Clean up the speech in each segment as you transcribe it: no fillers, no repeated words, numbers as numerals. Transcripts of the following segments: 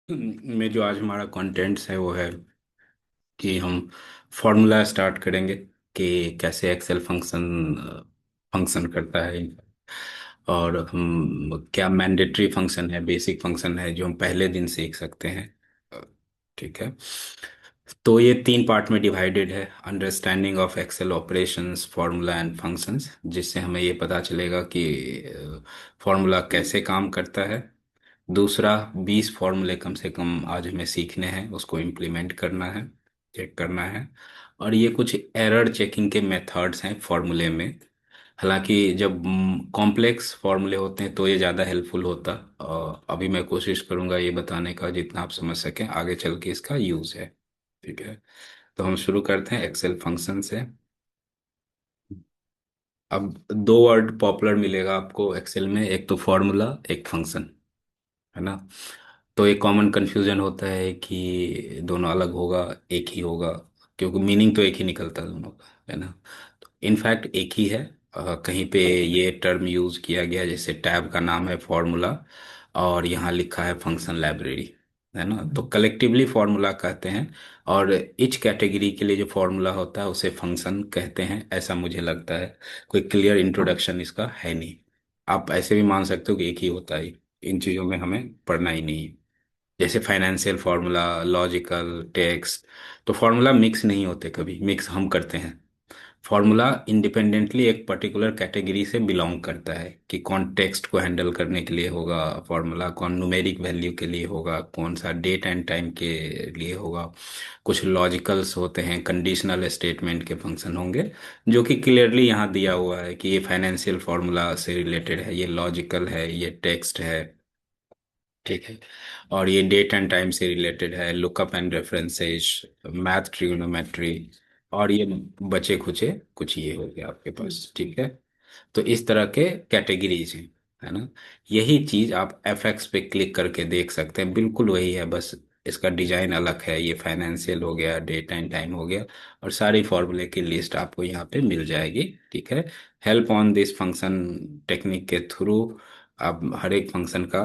में जो आज हमारा कंटेंट्स है वो है कि हम फॉर्मूला स्टार्ट करेंगे कि कैसे एक्सेल फंक्शन फंक्शन करता है। और हम क्या मैंडेटरी फंक्शन है, बेसिक फंक्शन है जो हम पहले दिन सीख सकते हैं। अ, ठीक है। तो ये तीन पार्ट में डिवाइडेड है: understanding of excel operations, formula and functions, जिससे हमें ये पता चलेगा कि फार्मूला कैसे काम करता है। दूसरा, 20 फॉर्मूले कम से कम आज हमें सीखने हैं, उसको इम्प्लीमेंट करना है, चेक करना है। और ये कुछ एरर चेकिंग के मेथड्स हैं फॉर्मूले में। हालांकि जब कॉम्प्लेक्स फॉर्मूले होते हैं तो ये ज़्यादा हेल्पफुल होता। अभी मैं कोशिश करूंगा ये बताने का जितना आप समझ सकें, आगे चल के इसका यूज़ है। ठीक है। तो हम शुरू करते हैं एक्सेल फंक्शन से। अब दो वर्ड पॉपुलर मिलेगा आपको एक्सेल में, एक तो फॉर्मूला, एक फंक्शन, है ना। तो एक कॉमन कंफ्यूजन होता है कि दोनों अलग होगा, एक ही होगा, क्योंकि मीनिंग तो एक ही निकलता है दोनों का, है ना। इनफैक्ट एक ही है। कहीं पे ये टर्म यूज किया गया, जैसे टैब का नाम है फॉर्मूला और यहाँ लिखा है फंक्शन लाइब्रेरी, है ना। तो कलेक्टिवली फॉर्मूला कहते हैं। और इच कैटेगरी के लिए जो फॉर्मूला होता है उसे फंक्शन कहते हैं, ऐसा मुझे लगता है। कोई क्लियर इंट्रोडक्शन इसका है नहीं। आप ऐसे भी मान सकते हो कि एक ही होता है, इन चीज़ों में हमें पढ़ना ही नहीं है। जैसे फाइनेंशियल फार्मूला, लॉजिकल, टेक्स्ट, तो फार्मूला मिक्स नहीं होते, कभी मिक्स हम करते हैं। फार्मूला इंडिपेंडेंटली एक पर्टिकुलर कैटेगरी से बिलोंग करता है कि कौन टेक्स्ट को हैंडल करने के लिए होगा फार्मूला, कौन न्यूमेरिक वैल्यू के लिए होगा, कौन सा डेट एंड टाइम के लिए होगा। कुछ लॉजिकल्स होते हैं, कंडीशनल स्टेटमेंट के फंक्शन होंगे, जो कि क्लियरली यहाँ दिया हुआ है कि ये फाइनेंशियल फार्मूला से रिलेटेड है, ये लॉजिकल है, ये टेक्स्ट है। ठीक है। और ये डेट एंड टाइम से रिलेटेड है, lookup and references, math, trigonometry. और ये बचे खुचे कुछ ये हो गया आपके पास। ठीक है। तो इस तरह के कैटेगरीज हैं, है ना। यही चीज आप एफ एक्स पे क्लिक करके देख सकते हैं, बिल्कुल वही है, बस इसका डिजाइन अलग है। ये फाइनेंशियल हो गया, डेट एंड टाइम हो गया, और सारी फॉर्मूले की लिस्ट आपको यहाँ पे मिल जाएगी। ठीक है। Help on this function technique के थ्रू आप हर एक फंक्शन का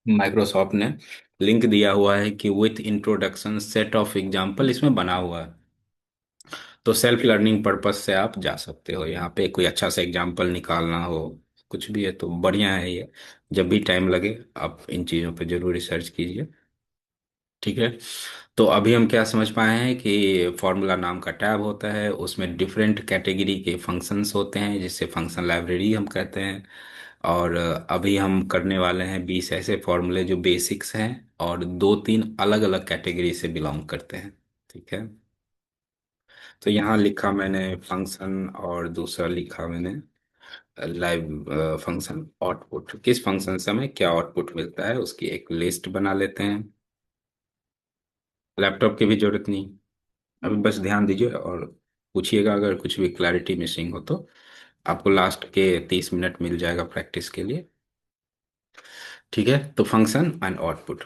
माइक्रोसॉफ्ट ने लिंक दिया हुआ है कि with introduction set of example इसमें बना हुआ है। तो सेल्फ लर्निंग पर्पस से आप जा सकते हो यहाँ पे, कोई अच्छा सा एग्जाम्पल निकालना हो, कुछ भी है तो बढ़िया है ये। जब भी टाइम लगे आप इन चीज़ों पे जरूर रिसर्च कीजिए। ठीक है। तो अभी हम क्या समझ पाए हैं कि फॉर्मूला नाम का टैब होता है, उसमें डिफरेंट कैटेगरी के फंक्शंस होते हैं जिससे फंक्शन लाइब्रेरी हम कहते हैं। और अभी हम करने वाले हैं 20 ऐसे फॉर्मूले जो बेसिक्स हैं और दो तीन अलग अलग कैटेगरी से बिलोंग करते हैं। ठीक है। तो यहाँ लिखा मैंने फंक्शन और दूसरा लिखा मैंने लाइव फंक्शन। आउटपुट, किस फंक्शन से हमें क्या आउटपुट मिलता है उसकी एक लिस्ट बना लेते हैं। लैपटॉप की भी जरूरत नहीं, अभी बस ध्यान दीजिए और पूछिएगा अगर कुछ भी क्लैरिटी मिसिंग हो तो। आपको लास्ट के 30 मिनट मिल जाएगा प्रैक्टिस के लिए। ठीक है। तो फंक्शन एंड आउटपुट।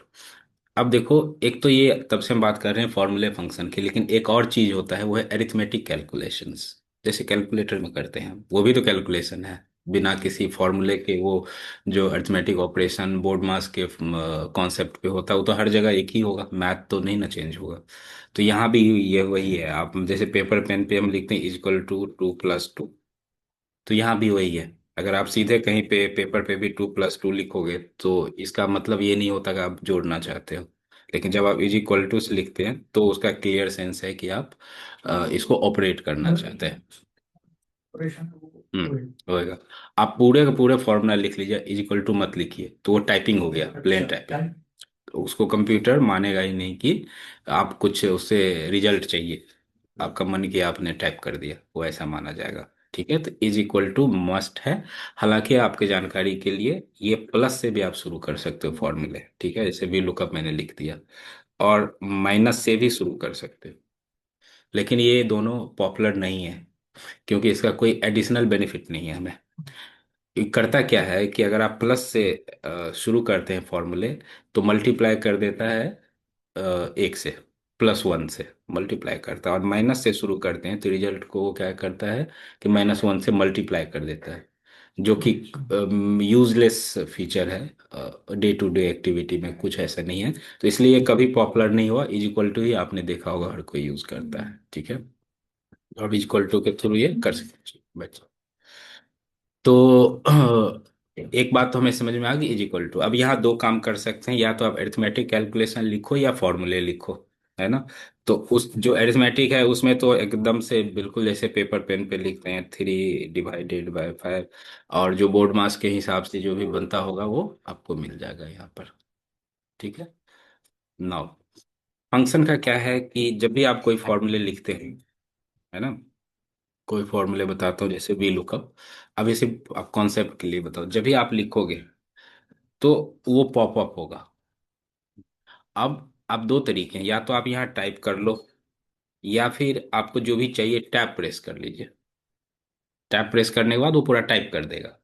अब देखो, एक तो ये तब से हम बात कर रहे हैं फॉर्मूले फंक्शन की, लेकिन एक और चीज होता है वो है अरिथमेटिक कैलकुलेशंस। जैसे कैलकुलेटर में करते हैं वो भी तो कैलकुलेशन है, बिना किसी फॉर्मूले के। वो जो अरिथमेटिक ऑपरेशन बोर्ड मास के कॉन्सेप्ट पे होता है वो तो हर जगह एक ही होगा, मैथ तो नहीं ना चेंज होगा। तो यहाँ भी ये वही है, आप जैसे पेपर पेन पे हम लिखते हैं इक्वल टू 2+2, तो यहाँ भी वही है। अगर आप सीधे कहीं पे पेपर पे भी 2+2 लिखोगे तो इसका मतलब ये नहीं होता कि आप जोड़ना चाहते हो। लेकिन जब आप इज इक्वल टू से लिखते हैं तो उसका क्लियर सेंस है कि आप इसको ऑपरेट करना चाहते हैं। होएगा। आप पूरे का पूरे फॉर्मूला लिख लीजिए, इज इक्वल टू मत लिखिए, तो वो टाइपिंग हो गया, प्लेन टाइपिंग। तो उसको कंप्यूटर मानेगा ही नहीं कि आप कुछ उससे रिजल्ट चाहिए। आपका मन किया आपने टाइप कर दिया, वो ऐसा माना जाएगा। ठीक है। तो इज इक्वल टू मस्ट है। हालांकि आपके जानकारी के लिए ये प्लस से भी आप शुरू कर सकते हो फॉर्मूले। ठीक है। जैसे वी लुकअप मैंने लिख दिया, और माइनस से भी शुरू कर सकते हो। लेकिन ये दोनों पॉपुलर नहीं है, क्योंकि इसका कोई एडिशनल बेनिफिट नहीं है हमें। ये करता क्या है कि अगर आप प्लस से शुरू करते हैं फॉर्मूले, तो मल्टीप्लाई कर देता है एक से, +1 से मल्टीप्लाई करता है। और माइनस से शुरू करते हैं तो रिजल्ट को वो क्या करता है कि -1 से मल्टीप्लाई कर देता है। जो कि यूजलेस फीचर है, डे टू डे एक्टिविटी में कुछ ऐसा नहीं है। तो इसलिए ये कभी पॉपुलर नहीं हुआ। इज इक्वल टू ही आपने देखा होगा हर कोई यूज करता है, ठीक है। और इज इक्वल टू के थ्रू ये कर सकते हैं बच्चे। तो एक बात तो हमें समझ में आ गई, इज इक्वल टू। अब यहाँ दो काम कर सकते हैं, या तो आप अरिथमेटिक कैलकुलेशन लिखो या फॉर्मूले लिखो, है ना। तो उस जो अरिथमेटिक है उसमें तो एकदम से बिल्कुल जैसे पेपर पेन पे लिखते हैं, 3 डिवाइडेड बाय 5। और जो बोर्ड मास के हिसाब से जो भी बनता होगा वो आपको मिल जाएगा यहाँ पर, ठीक है। नाउ फंक्शन का क्या है कि जब भी आप कोई फॉर्मूले लिखते हैं, है ना, कोई फॉर्मूले बताता हूँ जैसे वी लुकअप। अब इसे आप कॉन्सेप्ट के लिए बताओ, जब भी आप लिखोगे तो वो पॉपअप होगा। अब दो तरीके हैं, या तो आप यहाँ टाइप कर लो, या फिर आपको जो भी चाहिए टैब प्रेस कर लीजिए। टैब प्रेस करने के बाद वो पूरा टाइप कर देगा,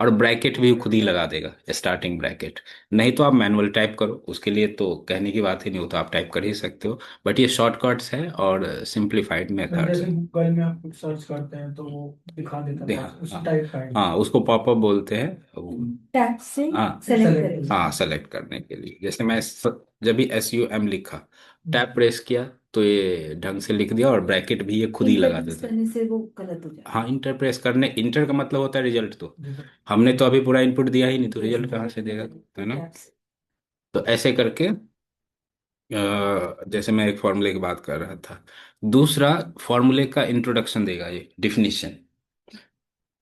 और ब्रैकेट भी खुद ही लगा देगा, स्टार्टिंग ब्रैकेट। नहीं तो आप मैनुअल टाइप करो, उसके लिए तो कहने की बात ही नहीं, हो तो आप टाइप कर ही सकते हो। बट ये शॉर्टकट्स है और सिंप्लीफाइड मेथड्स जैसे है। गूगल में आप कुछ सर्च करते हैं तो वो दिखा देता दे था, हाँ उसी हाँ। टाइप का है। हाँ, उसको पॉपअप बोलते हैं टैब से हाँ सेलेक्ट करेंगे। हाँ, सेलेक्ट करने के लिए। जैसे जब भी SUM लिखा, टैब प्रेस किया, तो ये ढंग से लिख दिया, और ब्रैकेट भी ये खुद ही इंटर लगा प्रेस देता है। करने से वो गलत हो जाएगा। हाँ, इंटर प्रेस करने, इंटर का मतलब होता है रिजल्ट। तो हमने तो अभी पूरा इनपुट दिया ही नहीं, तो रिजल्ट कहाँ से देगा, है ना। टैब से। तो ऐसे करके जैसे मैं एक फॉर्मूले की बात कर रहा था, दूसरा फॉर्मूले का इंट्रोडक्शन देगा ये डिफिनीशन।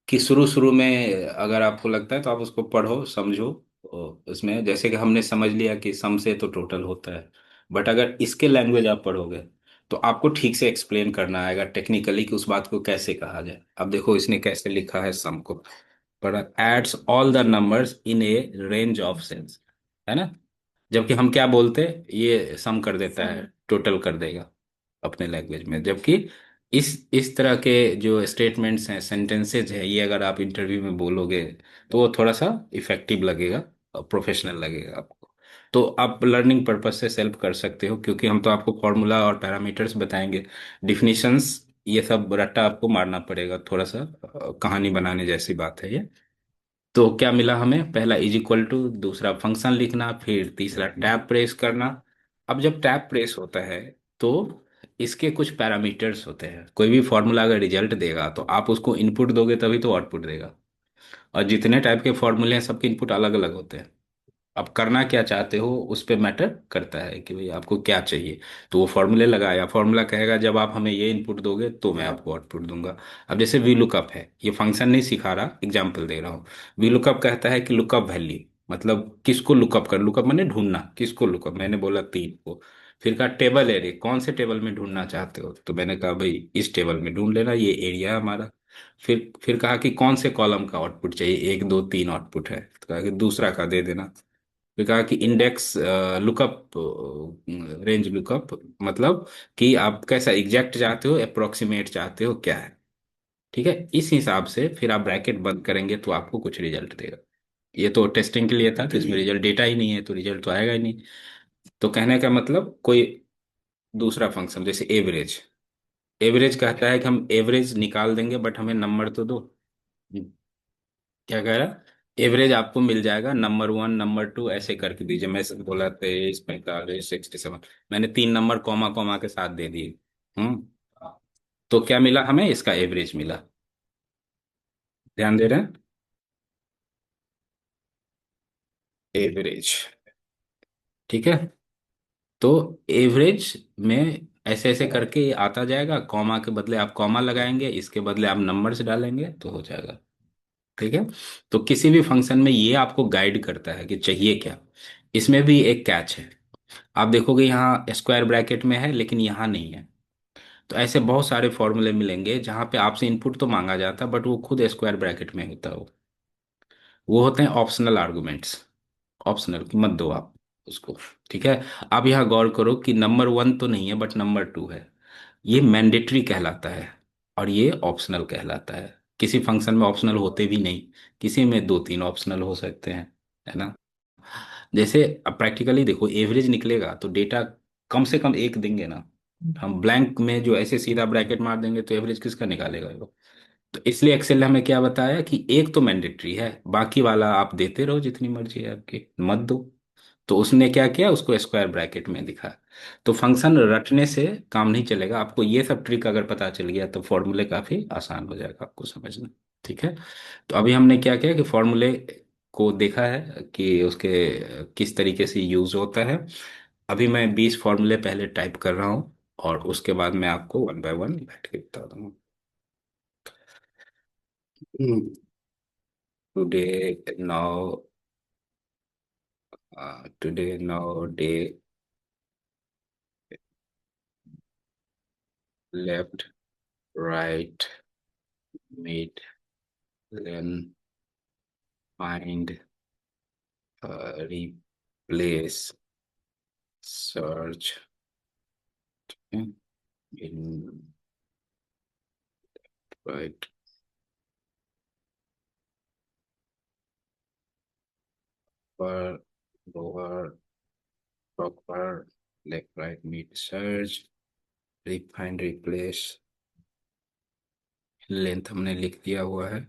कि शुरू शुरू में अगर आपको लगता है तो आप उसको पढ़ो समझो। उसमें जैसे कि हमने समझ लिया कि सम से तो टोटल होता है, बट अगर इसके लैंग्वेज आप पढ़ोगे तो आपको ठीक से एक्सप्लेन करना आएगा टेक्निकली कि उस बात को कैसे कहा जाए। अब देखो इसने कैसे लिखा है सम को, पर adds all the numbers in a range of cells, है ना। जबकि हम क्या बोलते हैं, ये सम कर देता है, टोटल कर देगा अपने लैंग्वेज में। जबकि इस तरह के जो स्टेटमेंट्स हैं, सेंटेंसेज हैं, ये अगर आप इंटरव्यू में बोलोगे तो वो थोड़ा सा इफेक्टिव लगेगा और प्रोफेशनल लगेगा आपको। तो आप लर्निंग पर्पज से सेल्फ कर सकते हो, क्योंकि हम तो आपको फॉर्मूला और पैरामीटर्स बताएंगे। डिफिनीशंस ये सब रट्टा आपको मारना पड़ेगा थोड़ा सा, कहानी बनाने जैसी बात है ये। तो क्या मिला हमें, पहला इज इक्वल टू, दूसरा फंक्शन लिखना, फिर तीसरा टैब प्रेस करना। अब जब टैब प्रेस होता है तो इसके कुछ पैरामीटर्स होते हैं। कोई भी फॉर्मूला अगर रिजल्ट देगा तो आप उसको इनपुट दोगे तभी तो आउटपुट देगा। और जितने टाइप के फॉर्मूले हैं सबके इनपुट अलग अलग होते हैं। अब करना क्या चाहते हो उस पे मैटर करता है कि भाई आपको क्या चाहिए। तो वो फॉर्मूले लगाया, फॉर्मूला कहेगा जब आप हमें ये इनपुट दोगे तो मैं आपको आउटपुट दूंगा। अब जैसे वी लुकअप है, ये फंक्शन नहीं सिखा रहा, एग्जाम्पल दे रहा हूँ। वी लुकअप कहता है कि लुकअप वैल्यू, मतलब किसको लुकअप कर, लुकअप मैंने ढूंढना, किसको लुकअप, मैंने बोला 3 को। फिर कहा टेबल एरे, कौन से टेबल में ढूंढना चाहते हो, तो मैंने कहा भाई इस टेबल में ढूंढ लेना, ये एरिया है हमारा। फिर कहा कि कौन से कॉलम का आउटपुट चाहिए, 1 2 3 आउटपुट है, तो कहा कि दूसरा का दे देना। फिर कहा कि इंडेक्स लुकअप, रेंज लुकअप, मतलब कि आप कैसा एग्जैक्ट चाहते हो, अप्रोक्सीमेट चाहते हो, क्या है। ठीक है, इस हिसाब से फिर आप ब्रैकेट बंद करेंगे तो आपको कुछ रिजल्ट देगा। ये तो टेस्टिंग के लिए था, तो इसमें रिजल्ट डेटा ही नहीं है तो रिजल्ट तो आएगा ही नहीं। तो कहने का मतलब कोई दूसरा फंक्शन जैसे एवरेज, एवरेज कहता है कि हम एवरेज निकाल देंगे बट हमें नंबर तो दो। क्या कह रहा, एवरेज आपको मिल जाएगा, नंबर 1 नंबर 2 ऐसे करके दीजिए। मैं से बोला 23 45 67, मैंने 3 नंबर कॉमा कॉमा के साथ दे दिए। हम्म। तो क्या मिला हमें, इसका एवरेज मिला। ध्यान दे रहे हैं, एवरेज, ठीक है। तो एवरेज में ऐसे ऐसे करके ये आता जाएगा, कॉमा के बदले आप कॉमा लगाएंगे, इसके बदले आप नंबर्स डालेंगे तो हो जाएगा, ठीक है। तो किसी भी फंक्शन में ये आपको गाइड करता है कि चाहिए क्या। इसमें भी एक कैच है, आप देखोगे यहाँ स्क्वायर ब्रैकेट में है लेकिन यहाँ नहीं है। तो ऐसे बहुत सारे फॉर्मूले मिलेंगे जहाँ पे आपसे इनपुट तो मांगा जाता है बट वो खुद स्क्वायर ब्रैकेट में होता है। वो होते हैं ऑप्शनल आर्गुमेंट्स, ऑप्शनल की मत दो आप उसको, ठीक है। आप यहाँ गौर करो कि नंबर 1 तो नहीं है बट नंबर 2 है। ये मैंडेटरी कहलाता है और ये ऑप्शनल कहलाता है। किसी फंक्शन में ऑप्शनल होते भी नहीं, किसी में 2 3 ऑप्शनल हो सकते हैं, है ना। जैसे अब प्रैक्टिकली देखो, एवरेज निकलेगा तो डेटा कम से कम एक देंगे ना। हम ब्लैंक में जो ऐसे सीधा ब्रैकेट मार देंगे तो एवरेज किसका निकालेगा वो। तो इसलिए एक्सेल ने हमें क्या बताया कि एक तो मैंडेटरी है, बाकी वाला आप देते रहो जितनी मर्जी है आपकी, मत दो। तो उसने क्या किया, उसको स्क्वायर ब्रैकेट में दिखा। तो फंक्शन रटने से काम नहीं चलेगा, आपको ये सब ट्रिक अगर पता चल गया तो फॉर्मूले काफी आसान हो जाएगा आपको समझना। ठीक है। तो अभी हमने क्या किया कि फॉर्मूले को देखा है कि उसके किस तरीके से यूज होता है। अभी मैं 20 फॉर्मूले पहले टाइप कर रहा हूँ, और उसके बाद मैं आपको वन बाय वन बैठ के बता दूंगा। Today now today now day left right mid then find replace search in right पर lower proper left right mid search refind replace. Length हमने लिख दिया हुआ है।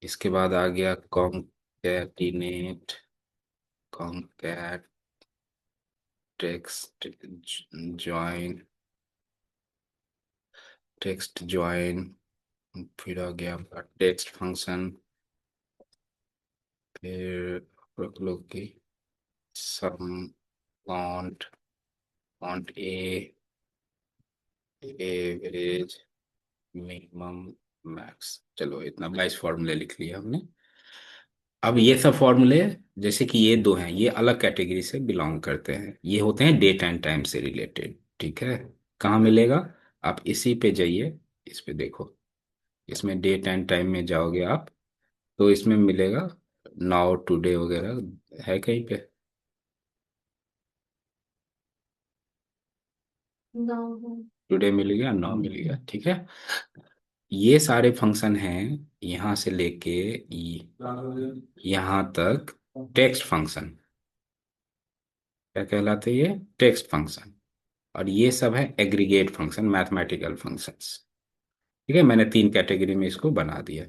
इसके बाद आ गया concatenate, concat text join, text join. फिर आ गया आपका टेक्स्ट फंक्शन। फिर रख लो कि सम फॉन्ट, फॉन्ट ए, एवरेज, मिनिमम, मैक्स। चलो इतना 22 फॉर्मूले लिख लिया हमने। अब ये सब फॉर्मूले, जैसे कि ये दो हैं, ये अलग कैटेगरी से बिलोंग करते हैं, ये होते हैं डेट एंड टाइम से रिलेटेड। ठीक है। कहाँ मिलेगा? आप इसी पे जाइए, इस पे देखो, इसमें डेट एंड टाइम में जाओगे आप, तो इसमें मिलेगा नाउ टुडे वगैरह है कहीं पे। टुडे मिल गया, नाउ मिल गया। ठीक है। ये सारे फंक्शन हैं यहाँ से लेके यहाँ तक, टेक्स्ट फंक्शन। क्या कहलाते हैं ये? Text function. और ये सब है एग्रीगेट फंक्शन, मैथमेटिकल फंक्शंस। ठीक है, मैंने तीन कैटेगरी में इसको बना दिया।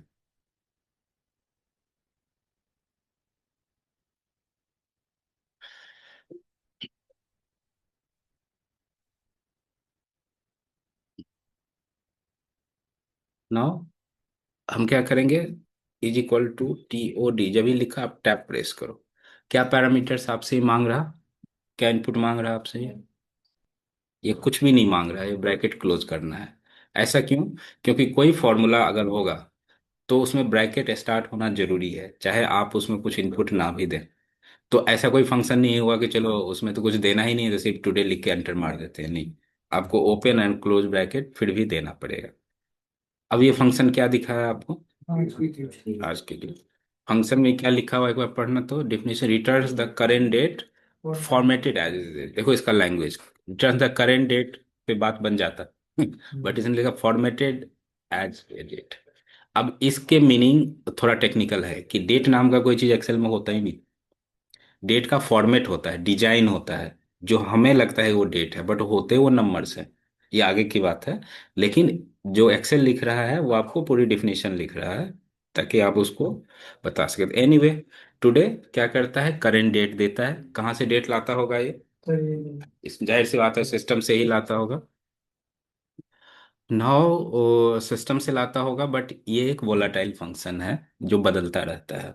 नाउ हम क्या करेंगे? इज इक्वल टू TOD, जब भी लिखा आप टैप प्रेस करो। क्या पैरामीटर्स आपसे ही मांग रहा? क्या इनपुट मांग रहा है आपसे ये कुछ भी नहीं मांग रहा है, ये ब्रैकेट क्लोज करना है। ऐसा क्यों? क्योंकि कोई फॉर्मूला अगर होगा तो उसमें ब्रैकेट स्टार्ट होना जरूरी है, चाहे आप उसमें कुछ इनपुट ना भी दें। तो ऐसा कोई फंक्शन नहीं हुआ कि चलो उसमें तो कुछ देना ही नहीं है तो सिर्फ टुडे लिख के एंटर मार देते हैं, नहीं। आपको ओपन एंड क्लोज ब्रैकेट फिर भी देना पड़ेगा। अब ये फंक्शन क्या दिखा है आपको? आज के लिए फंक्शन में क्या लिखा हुआ है एक बार पढ़ना तो, definition returns the current date formatted as it. देखो इसका language, return the current date पे बात बन जाता बट इसने लिखा फॉर्मेटेड एज ए डेट। अब इसके मीनिंग थोड़ा टेक्निकल है कि डेट नाम का कोई चीज एक्सेल में होता ही नहीं। डेट का फॉर्मेट होता है, डिजाइन होता है, जो हमें लगता है वो डेट है बट होते वो नंबर्स है। ये आगे की बात है। लेकिन जो एक्सेल लिख रहा है वो आपको पूरी डिफिनेशन लिख रहा है ताकि आप उसको बता सके। एनीवे, टुडे क्या करता है? करेंट डेट देता है। कहाँ से डेट लाता होगा ये? इस जाहिर सी बात है सिस्टम से ही लाता होगा। नाउ सिस्टम से लाता होगा, बट ये एक वोलाटाइल फंक्शन है जो बदलता रहता है।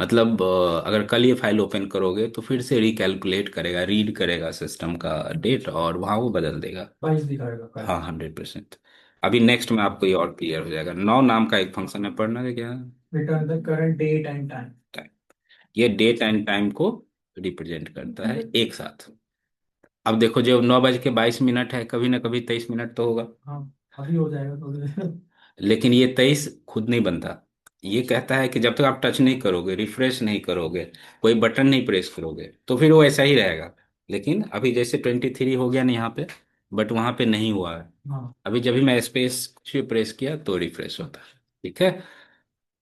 मतलब अगर कल ये फाइल ओपन करोगे तो फिर से रिकैलकुलेट करेगा, रीड करेगा सिस्टम का डेट, और वहाँ वो बदल देगा। प्राइस दिखाएगा प्राइस। हाँ, 100%। अभी नेक्स्ट में आपको ये और क्लियर हो जाएगा। नाउ नाम का एक फंक्शन है, पढ़ना है क्या? Return the current date and time. ये डेट एंड टाइम को रिप्रेजेंट करता है एक साथ। अब देखो, जो 9:22 है, कभी ना कभी 23 मिनट तो होगा। हाँ, अभी हो जाएगा थोड़ी देर। लेकिन ये 23 खुद नहीं बनता। ये कहता है कि जब तक आप टच नहीं करोगे, रिफ्रेश नहीं करोगे, कोई बटन नहीं प्रेस करोगे, तो फिर वो ऐसा ही रहेगा। लेकिन अभी जैसे 23 हो गया ना यहाँ पे, बट वहां पे नहीं हुआ है। हाँ, अभी जब भी मैं स्पेस कुछ भी प्रेस किया तो रिफ्रेश होता है। ठीक है।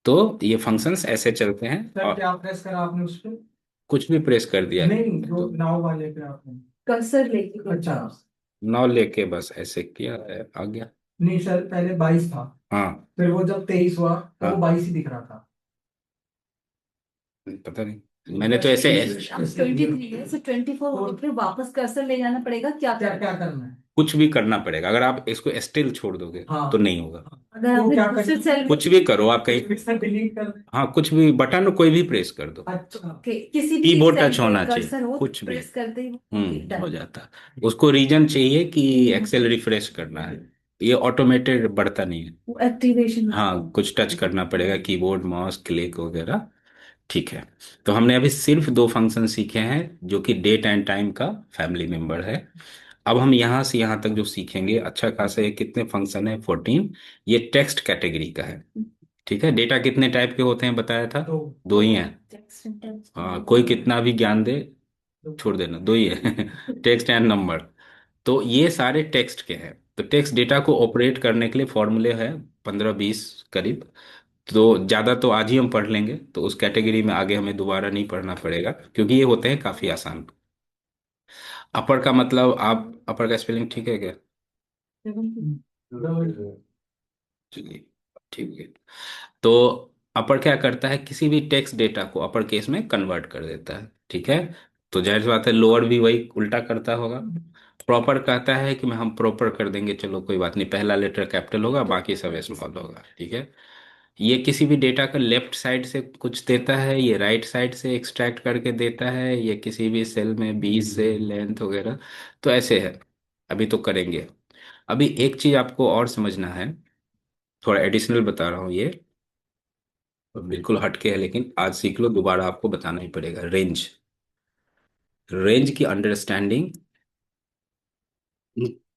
तो ये फंक्शंस ऐसे चलते हैं। सर, और क्या प्रेस करा आपने उस पे? कुछ भी प्रेस कर दिया नहीं, जो तो नाव वाले पे आपने कर्सर लेके। अच्छा, 9 लेके बस ऐसे किया है, आ गया। नहीं सर, पहले 22 था। हाँ। फिर वो जब 23 हुआ तो वो हाँ, 22 ही दिख रहा था। पता नहीं, मैंने तो ऐसे 23 है, सो 24 होगा, फिर वापस कर्सर ले जाना पड़ेगा, क्या क्या क्या करना है? कुछ भी करना पड़ेगा, अगर आप इसको स्टिल छोड़ दोगे हाँ। तो नहीं होगा। अगर तो आपने क्या दूसरे सेल में कुछ भी करो आप कहीं, डिलीट कर दें। हाँ कुछ भी बटन कोई भी प्रेस कर दो, अच्छा, किसी भी कीबोर्ड सेल टच पे होना चाहिए, कर्सर हो, कुछ भी। प्रेस करते ही हो डन। जाता है। उसको रीजन चाहिए कि एक्सेल रिफ्रेश करना है, ये ऑटोमेटेड बढ़ता नहीं है। वो एक्टिवेशन। हाँ कुछ टच करना पड़ेगा, कीबोर्ड माउस क्लिक वगैरह। ठीक है। तो हमने अभी सिर्फ दो फंक्शन सीखे हैं जो कि डेट एंड टाइम का फैमिली मेंबर है। अब हम यहाँ से यहाँ तक जो सीखेंगे अच्छा खासा, ये कितने फंक्शन है, 14। ये टेक्स्ट कैटेगरी का है। ठीक है, डेटा कितने टाइप के होते हैं बताया था, तो दो ही हैं। हाँ कोई कितना भी ज्ञान दे, छोड़ देना, दो ही है टेक्स्ट एंड नंबर। तो ये सारे टेक्स्ट के हैं। तो टेक्स्ट डेटा को ऑपरेट करने के लिए फॉर्मूले हैं 15-20 करीब। तो ज़्यादा तो आज ही हम पढ़ लेंगे, तो उस कैटेगरी में आगे हमें दोबारा नहीं पढ़ना पड़ेगा क्योंकि ये होते हैं काफ़ी आसान। अपर का मतलब, आप अपर का स्पेलिंग ठीक है क्या? चलिए, ठीक है। तो अपर क्या करता है, किसी भी टेक्स्ट डेटा को अपर केस में कन्वर्ट कर देता है। ठीक है। तो जाहिर सी बात है लोअर भी वही उल्टा करता होगा। प्रॉपर कहता है कि मैं हम प्रॉपर कर देंगे, चलो कोई बात नहीं, पहला लेटर कैपिटल होगा बाकी सब स्मॉल होगा। ठीक है। ये किसी भी डेटा का लेफ्ट साइड से कुछ देता है, ये राइट साइड से एक्सट्रैक्ट करके देता है, ये किसी भी सेल में 20 से लेंथ वगैरह। तो ऐसे है। अभी तो करेंगे। अभी एक चीज आपको और समझना है, थोड़ा एडिशनल बता रहा हूँ ये, बिल्कुल हटके है लेकिन आज सीख लो, दोबारा आपको बताना ही पड़ेगा। रेंज, रेंज की अंडरस्टैंडिंग।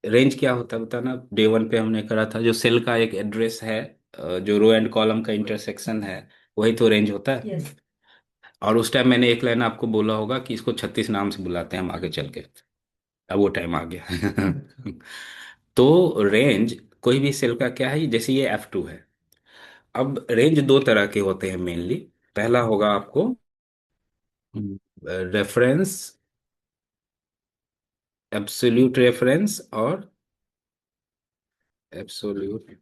रेंज क्या होता है बताना, डे वन पे हमने करा था, जो सेल का एक एड्रेस है, जो रो एंड कॉलम का इंटरसेक्शन है, वही तो रेंज होता है। यस। और उस टाइम मैंने एक लाइन आपको बोला होगा कि इसको 36 नाम से बुलाते हैं हम आगे चल के। अब वो टाइम आ गया तो रेंज कोई भी सेल का क्या है, जैसे ये F2 है। अब रेंज दो तरह के होते हैं मेनली। पहला होगा आपको रेफरेंस, एब्सोल्यूट रेफरेंस और एब्सोल्यूट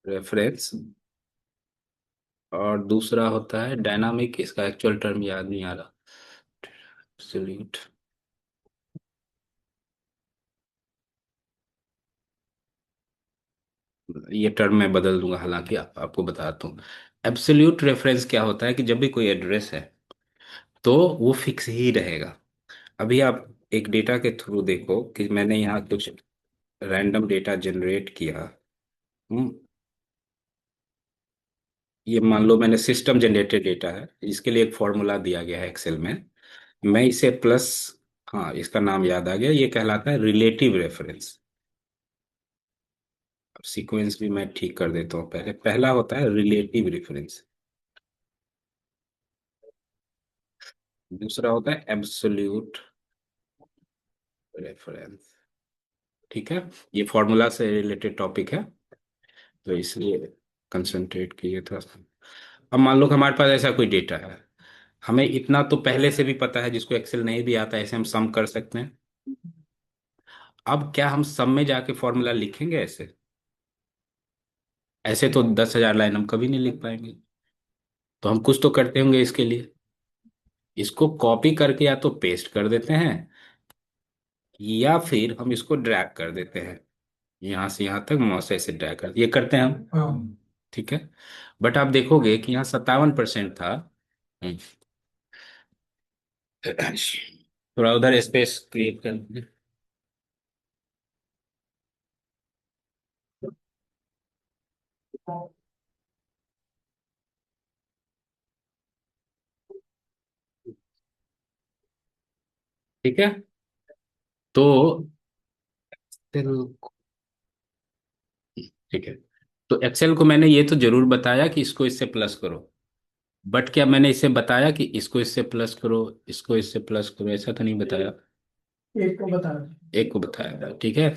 रेफरेंस। और दूसरा होता है डायनामिक, इसका एक्चुअल टर्म याद नहीं आ रहा, एब्सोल्यूट। ये टर्म मैं बदल दूंगा, हालांकि आपको बताता हूँ। एब्सोल्यूट रेफरेंस क्या होता है कि जब भी कोई एड्रेस है तो वो फिक्स ही रहेगा। अभी आप एक डेटा के थ्रू देखो कि मैंने यहाँ कुछ रैंडम डेटा जनरेट किया। हम्म, ये मान लो मैंने सिस्टम जनरेटेड डेटा है, इसके लिए एक फॉर्मूला दिया गया है एक्सेल में, मैं इसे प्लस, हाँ इसका नाम याद आ गया, ये कहलाता है रिलेटिव रेफरेंस। अब सीक्वेंस भी मैं ठीक कर देता हूँ, पहले पहला होता है रिलेटिव रेफरेंस, दूसरा होता है एब्सोल्यूट रेफरेंस। ठीक है। ये फॉर्मूला से रिलेटेड टॉपिक है, तो इसलिए कंसंट्रेट किए था। अब मान लो कि हमारे पास ऐसा कोई डेटा है, हमें इतना तो पहले से भी पता है, जिसको एक्सेल नहीं भी आता ऐसे हम सम कर सकते हैं। अब क्या हम सम में जाके फॉर्मूला लिखेंगे ऐसे? ऐसे तो 10,000 लाइन हम कभी नहीं लिख पाएंगे। तो हम कुछ तो करते होंगे इसके लिए, इसको कॉपी करके या तो पेस्ट कर देते हैं, या फिर हम इसको ड्रैग कर देते हैं, यहाँ से यहाँ तक माउस से ऐसे ड्रैग कर, ये करते हैं हम। हाँ। ठीक है। बट आप देखोगे कि यहाँ 57% था। हम्म, थोड़ा उधर स्पेस क्रिएट कर। ठीक है। तो ठीक है, तो एक्सेल को मैंने ये तो जरूर बताया कि इसको इससे प्लस करो, बट क्या मैंने इसे बताया कि इसको इससे प्लस करो, इसको इससे प्लस करो, ऐसा तो नहीं बताया। एक को बता रहे एक को बताया था, ठीक है।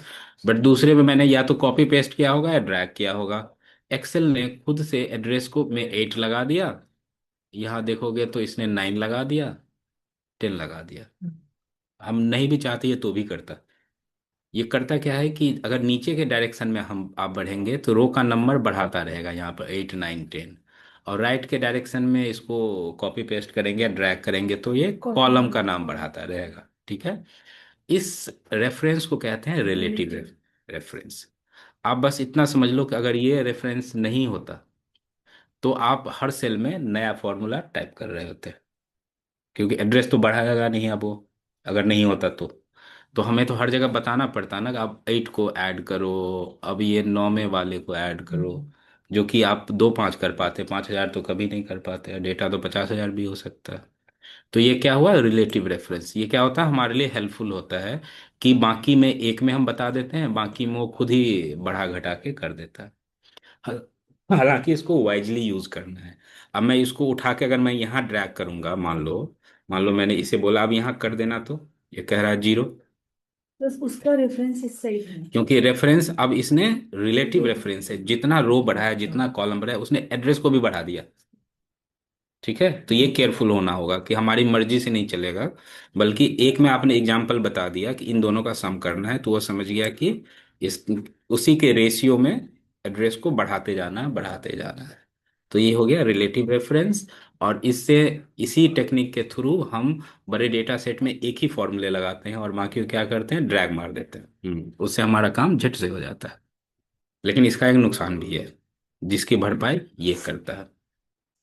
बट दूसरे में मैंने या तो कॉपी पेस्ट किया होगा या ड्रैग किया होगा। एक्सेल ने खुद से एड्रेस को में 8 लगा दिया, यहाँ देखोगे तो इसने 9 लगा दिया, 10 लगा दिया। हैं। हम नहीं भी चाहते ये तो भी करता। ये करता क्या है कि अगर नीचे के डायरेक्शन में हम आप बढ़ेंगे तो रो का नंबर बढ़ाता रहेगा, यहाँ पर 8 9 10। और राइट के डायरेक्शन में इसको कॉपी पेस्ट करेंगे, ड्रैग करेंगे तो ये कॉलम का नाम बढ़ाता रहेगा। ठीक है। इस रेफरेंस को कहते हैं रिलेटिव रेफरेंस। आप बस इतना समझ लो कि अगर ये रेफरेंस नहीं होता तो आप हर सेल में नया फॉर्मूला टाइप कर रहे होते, क्योंकि एड्रेस तो बढ़ाएगा नहीं अब वो, अगर नहीं होता तो हमें तो हर जगह बताना पड़ता ना कि आप 8 को ऐड करो, अब ये 9 में वाले को ऐड करो, जो कि आप 2 5 कर पाते, 5,000 तो कभी नहीं कर पाते, डेटा तो 50,000 भी हो सकता है। तो ये क्या हुआ रिलेटिव रेफरेंस, ये क्या होता है हमारे लिए हेल्पफुल होता है कि बाकी में एक में हम बता देते हैं, बाकी में वो खुद ही बढ़ा घटा के कर देता है। हालांकि इसको वाइजली यूज करना है। अब मैं इसको उठा के अगर मैं यहाँ ड्रैग करूंगा, मान लो मैंने इसे बोला अब यहाँ कर देना, तो ये कह रहा है 0। बस उसका रेफरेंस इस साइड में क्योंकि रेफरेंस अब इसने रिलेटिव रेफरेंस है, जितना रो बढ़ाया जितना कॉलम बढ़ाया उसने एड्रेस को भी बढ़ा दिया। ठीक है। तो ये केयरफुल होना होगा कि हमारी मर्जी से नहीं चलेगा, बल्कि एक में आपने एग्जाम्पल बता दिया कि इन दोनों का सम करना है, तो वो समझ गया कि इस उसी के रेशियो में एड्रेस को बढ़ाते जाना है, बढ़ाते जाना है। तो ये हो गया रिलेटिव रेफरेंस। और इससे इसी टेक्निक के थ्रू हम बड़े डेटा सेट में एक ही फॉर्मूले लगाते हैं और बाकी को क्या करते हैं, ड्रैग मार देते हैं। उससे हमारा काम झट से हो जाता है। लेकिन इसका एक नुकसान भी है, जिसकी भरपाई ये करता है।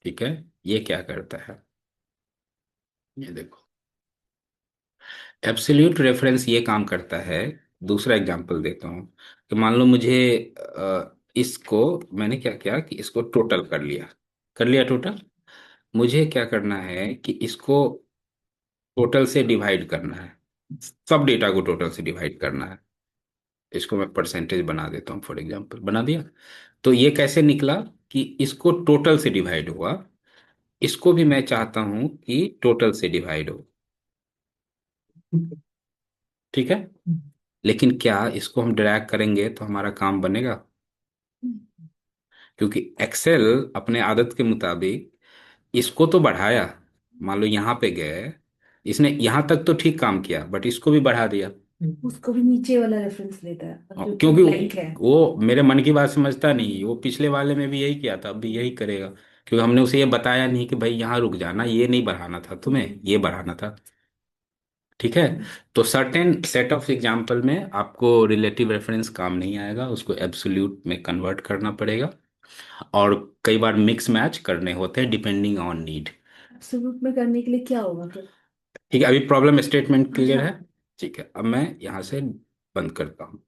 ठीक है। ये क्या करता है, ये देखो, एब्सोल्यूट रेफरेंस ये काम करता है। दूसरा एग्जांपल देता हूँ कि मान लो मुझे इसको, मैंने क्या किया कि इसको टोटल कर लिया टोटल। मुझे क्या करना है कि इसको टोटल से डिवाइड करना है, सब डेटा को टोटल से डिवाइड करना है। इसको मैं परसेंटेज बना देता हूँ, फॉर एग्जांपल बना दिया। तो ये कैसे निकला कि इसको टोटल से डिवाइड हुआ, इसको भी मैं चाहता हूँ कि टोटल से डिवाइड हो। ठीक है। लेकिन क्या इसको हम ड्रैग करेंगे तो हमारा काम बनेगा? क्योंकि एक्सेल अपने आदत के मुताबिक इसको तो बढ़ाया, मान लो यहाँ पे गए, इसने यहाँ तक तो ठीक काम किया बट इसको भी बढ़ा दिया। उसको भी नीचे वाला रेफरेंस लेता है जो कि क्योंकि ब्लैंक है। वो मेरे मन की बात समझता नहीं, वो पिछले वाले में भी यही किया था, अब भी यही करेगा, क्योंकि हमने उसे ये बताया नहीं कि भाई यहाँ रुक जाना, ये नहीं बढ़ाना था तुम्हें, ये बढ़ाना था। ठीक है। तो सर्टेन सेट ऑफ एग्जाम्पल में आपको रिलेटिव रेफरेंस काम नहीं आएगा, उसको एब्सोल्यूट में कन्वर्ट करना पड़ेगा। और कई बार मिक्स मैच करने होते हैं डिपेंडिंग ऑन नीड। एब्सोल्यूट में करने के लिए क्या होगा फिर? ठीक है, अभी प्रॉब्लम स्टेटमेंट क्लियर अच्छा। है। ठीक है, अब मैं यहाँ से बंद करता हूँ।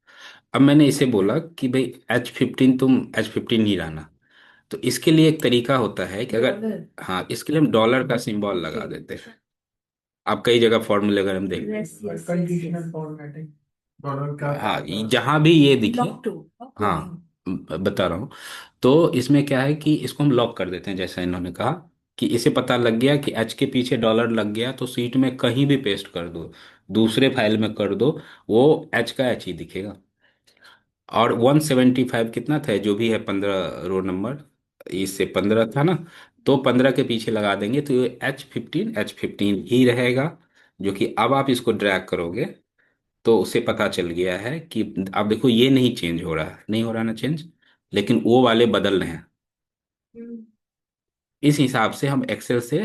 अब मैंने इसे बोला कि भाई H15 तुम H15 ही रहना। तो इसके लिए एक तरीका होता है कि अगर, डॉलर। हाँ, इसके लिए हम डॉलर का सिंबल लगा देते हैं। आप कई जगह फॉर्मूले अगर हम देखते यस हैं, यस कंडीशनल फॉर्मेटिंग डॉलर का हाँ, जहां भी ये दिखे, लॉक टू। हाँ, बता रहा हूँ। तो इसमें क्या है कि इसको हम लॉक कर देते हैं, जैसा इन्होंने कहा कि इसे पता लग गया कि एच के पीछे डॉलर लग गया तो सीट में कहीं भी पेस्ट कर दो, दूसरे फाइल में कर दो, वो एच का एच ही दिखेगा। और 175 कितना था, जो भी है 15 रो नंबर, इससे 15 था ना, तो 15 के पीछे लगा देंगे तो ये H15 ही रहेगा। जो कि अब आप इसको ड्रैग करोगे तो उसे पता चल गया है कि आप देखो ये नहीं चेंज हो रहा है, नहीं हो रहा ना चेंज, लेकिन वो वाले बदल रहे हैं। इस हिसाब से हम एक्सेल से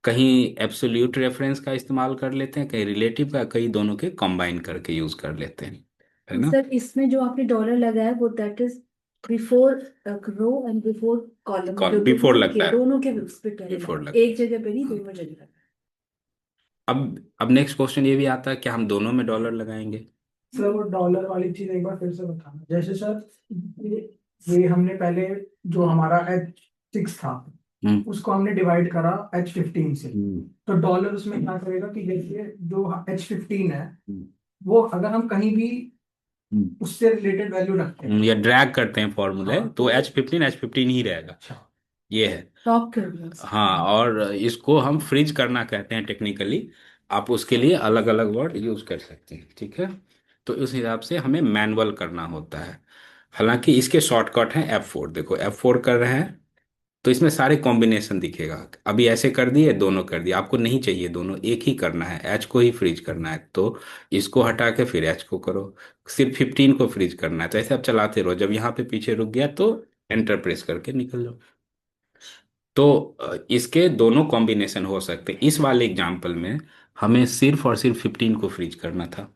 कहीं एब्सोल्यूट रेफरेंस का इस्तेमाल कर लेते हैं, कहीं रिलेटिव का, कहीं दोनों के कंबाइन करके यूज कर लेते हैं, है ना। सर इसमें जो आपने डॉलर लगाया वो that is before row and before column, कौन जो बिफोर दोनों लगता के है, दोनों के उस पे करेगा। बिफोर लगता एक है। जगह पे नहीं, दोनों जगह। अब नेक्स्ट क्वेश्चन ये भी आता है कि हम दोनों में डॉलर लगाएंगे। सर वो डॉलर वाली चीज एक बार फिर से बताना, जैसे सर ये ये हमने पहले जो हमारा H6 था हम्म। उसको हमने डिवाइड करा H15 से। हम्म। तो डॉलर उसमें क्या करेगा कि जैसे जो H15 है हम्म। वो अगर हम कहीं भी हम्म। उससे रिलेटेड वैल्यू रखते हैं। या ड्रैग करते हैं फॉर्मूले, हाँ तो तो H15 ही रहेगा। अच्छा। ये है। लॉक कर दिया उसको। हाँ, और इसको हम फ्रीज करना कहते हैं टेक्निकली। आप उसके लिए अलग अलग वर्ड यूज कर सकते हैं। ठीक है। तो उस हिसाब से हमें मैनुअल करना होता है। हालांकि इसके शॉर्टकट हैं F4, देखो F4 कर रहे हैं तो इसमें सारे कॉम्बिनेशन दिखेगा। अभी ऐसे कर दिए, दोनों कर दिए, आपको नहीं चाहिए दोनों, एक ही करना है, एच को ही फ्रीज करना है, तो इसको हटा के फिर एच को करो। सिर्फ 15 को फ्रीज करना है, तो ऐसे आप चलाते रहो, जब यहाँ पे पीछे रुक गया तो एंटर प्रेस करके निकल जाओ। तो इसके दोनों कॉम्बिनेशन हो सकते हैं। इस वाले एग्जाम्पल में हमें सिर्फ और सिर्फ 15 को फ्रीज करना था।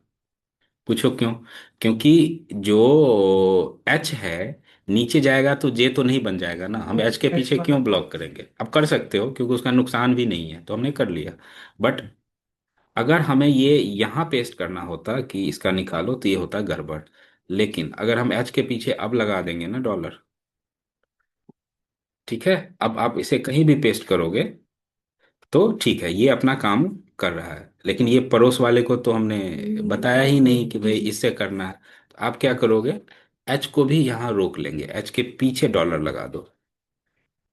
पूछो क्यों? क्योंकि जो एच है नीचे जाएगा तो जे तो नहीं बन जाएगा ना, हम एच के एच पीछे बना। क्यों ब्लॉक करेंगे? अब कर सकते हो क्योंकि उसका नुकसान भी नहीं है, तो हमने कर लिया। बट अगर हमें ये यहाँ पेस्ट करना होता कि इसका निकालो, तो ये होता गड़बड़। लेकिन अगर हम एच के पीछे अब लगा देंगे ना डॉलर, ठीक है, अब आप इसे कहीं भी पेस्ट करोगे तो ठीक है, ये अपना काम कर रहा है। लेकिन ये पड़ोस वाले को तो हमने बताया ही नहीं कि भाई इससे करना है। तो आप क्या करोगे, एच को भी यहाँ रोक लेंगे, एच के पीछे डॉलर लगा दो।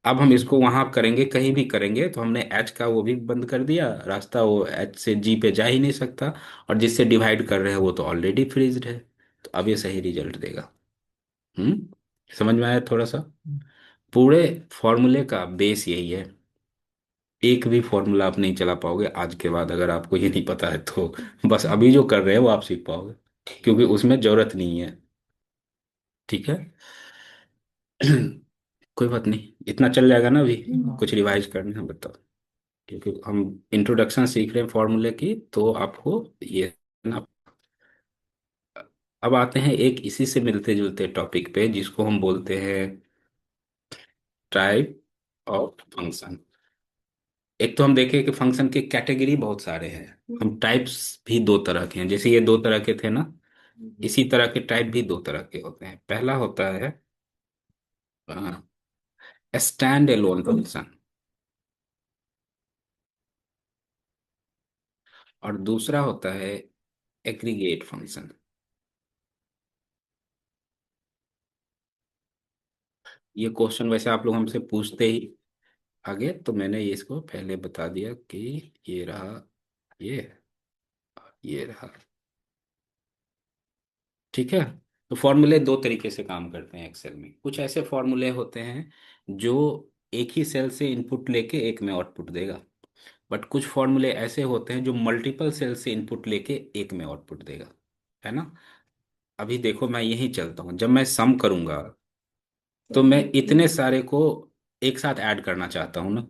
अब हम इसको वहां करेंगे, कहीं भी करेंगे, तो हमने एच का वो भी बंद कर दिया रास्ता, वो एच से जी पे जा ही नहीं सकता। और जिससे डिवाइड कर रहे हैं वो तो ऑलरेडी फ्रीज्ड है। तो अब ये सही रिजल्ट देगा। समझ में आया थोड़ा सा? पूरे फॉर्मूले का बेस यही है। एक भी फॉर्मूला आप नहीं चला पाओगे आज के बाद, अगर आपको ये नहीं पता है तो। बस अभी जो कर रहे हैं वो आप सीख पाओगे, क्योंकि उसमें जरूरत नहीं है। ठीक है। कोई बात नहीं, इतना चल जाएगा ना अभी। कुछ रिवाइज करना है बताओ, क्योंकि हम इंट्रोडक्शन सीख रहे हैं फॉर्मूले की, तो आपको ये ना। अब आते हैं एक इसी से मिलते जुलते टॉपिक पे, जिसको हम बोलते हैं टाइप ऑफ फंक्शन। एक तो हम देखें कि फंक्शन के कैटेगरी बहुत सारे हैं, हम टाइप्स भी दो तरह के हैं। जैसे ये दो तरह के थे ना, इसी तरह के टाइप भी दो तरह के होते हैं। पहला होता है स्टैंड एलोन फंक्शन, और दूसरा होता है एग्रीगेट फंक्शन। ये क्वेश्चन वैसे आप लोग हमसे पूछते ही आगे, तो मैंने ये इसको पहले बता दिया कि ये रहा, ये ये रहा। ठीक है। तो फॉर्मूले दो तरीके से काम करते हैं एक्सेल में। कुछ ऐसे फॉर्मूले होते हैं जो एक ही सेल से इनपुट लेके एक में आउटपुट देगा। बट कुछ फॉर्मूले ऐसे होते हैं जो मल्टीपल सेल से इनपुट लेके एक में आउटपुट देगा, है ना? अभी देखो, मैं यही चलता हूँ, जब मैं सम करूंगा तो मैं इतने सारे को एक साथ ऐड करना चाहता हूँ ना,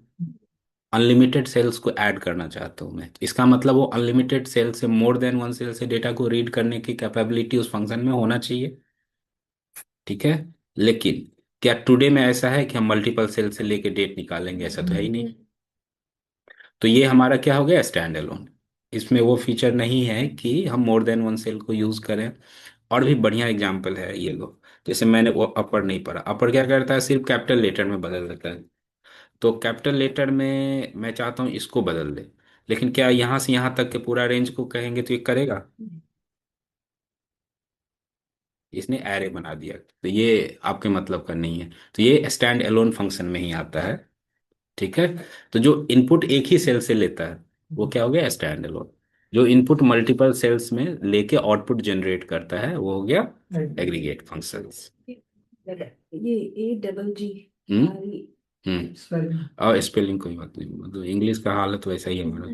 अनलिमिटेड सेल्स को ऐड करना चाहता हूँ मैं। इसका मतलब वो अनलिमिटेड सेल से, मोर देन वन सेल से डेटा को रीड करने की कैपेबिलिटी उस फंक्शन में होना चाहिए। ठीक है। लेकिन क्या टुडे में ऐसा है कि हम मल्टीपल सेल से लेके डेट निकालेंगे? ऐसा तो है ही नहीं। तो ये हमारा क्या हो गया, स्टैंड अलोन। इसमें वो फीचर नहीं है कि हम मोर देन वन सेल को यूज करें। और भी बढ़िया एग्जांपल है ये लो। जैसे मैंने वो अपर नहीं पढ़ा, अपर क्या करता है, सिर्फ कैपिटल लेटर में बदल देता है। तो कैपिटल लेटर में मैं चाहता हूँ इसको बदल दे, लेकिन क्या यहाँ से यहाँ तक के पूरा रेंज को कहेंगे तो ये करेगा? इसने एरे बना दिया, तो ये आपके मतलब का नहीं है। तो ये स्टैंड एलोन फंक्शन में ही आता है। ठीक है। तो जो इनपुट एक ही सेल से लेता है वो क्या हो गया, स्टैंड एलोन। जो इनपुट मल्टीपल सेल्स में लेके आउटपुट जनरेट करता है वो हो गया एग्रीगेट फंक्शंस। ये A double ji hmm. R E हम्म। और स्पेलिंग कोई बात नहीं, मतलब इंग्लिश का हालत वैसा ही है हमारा।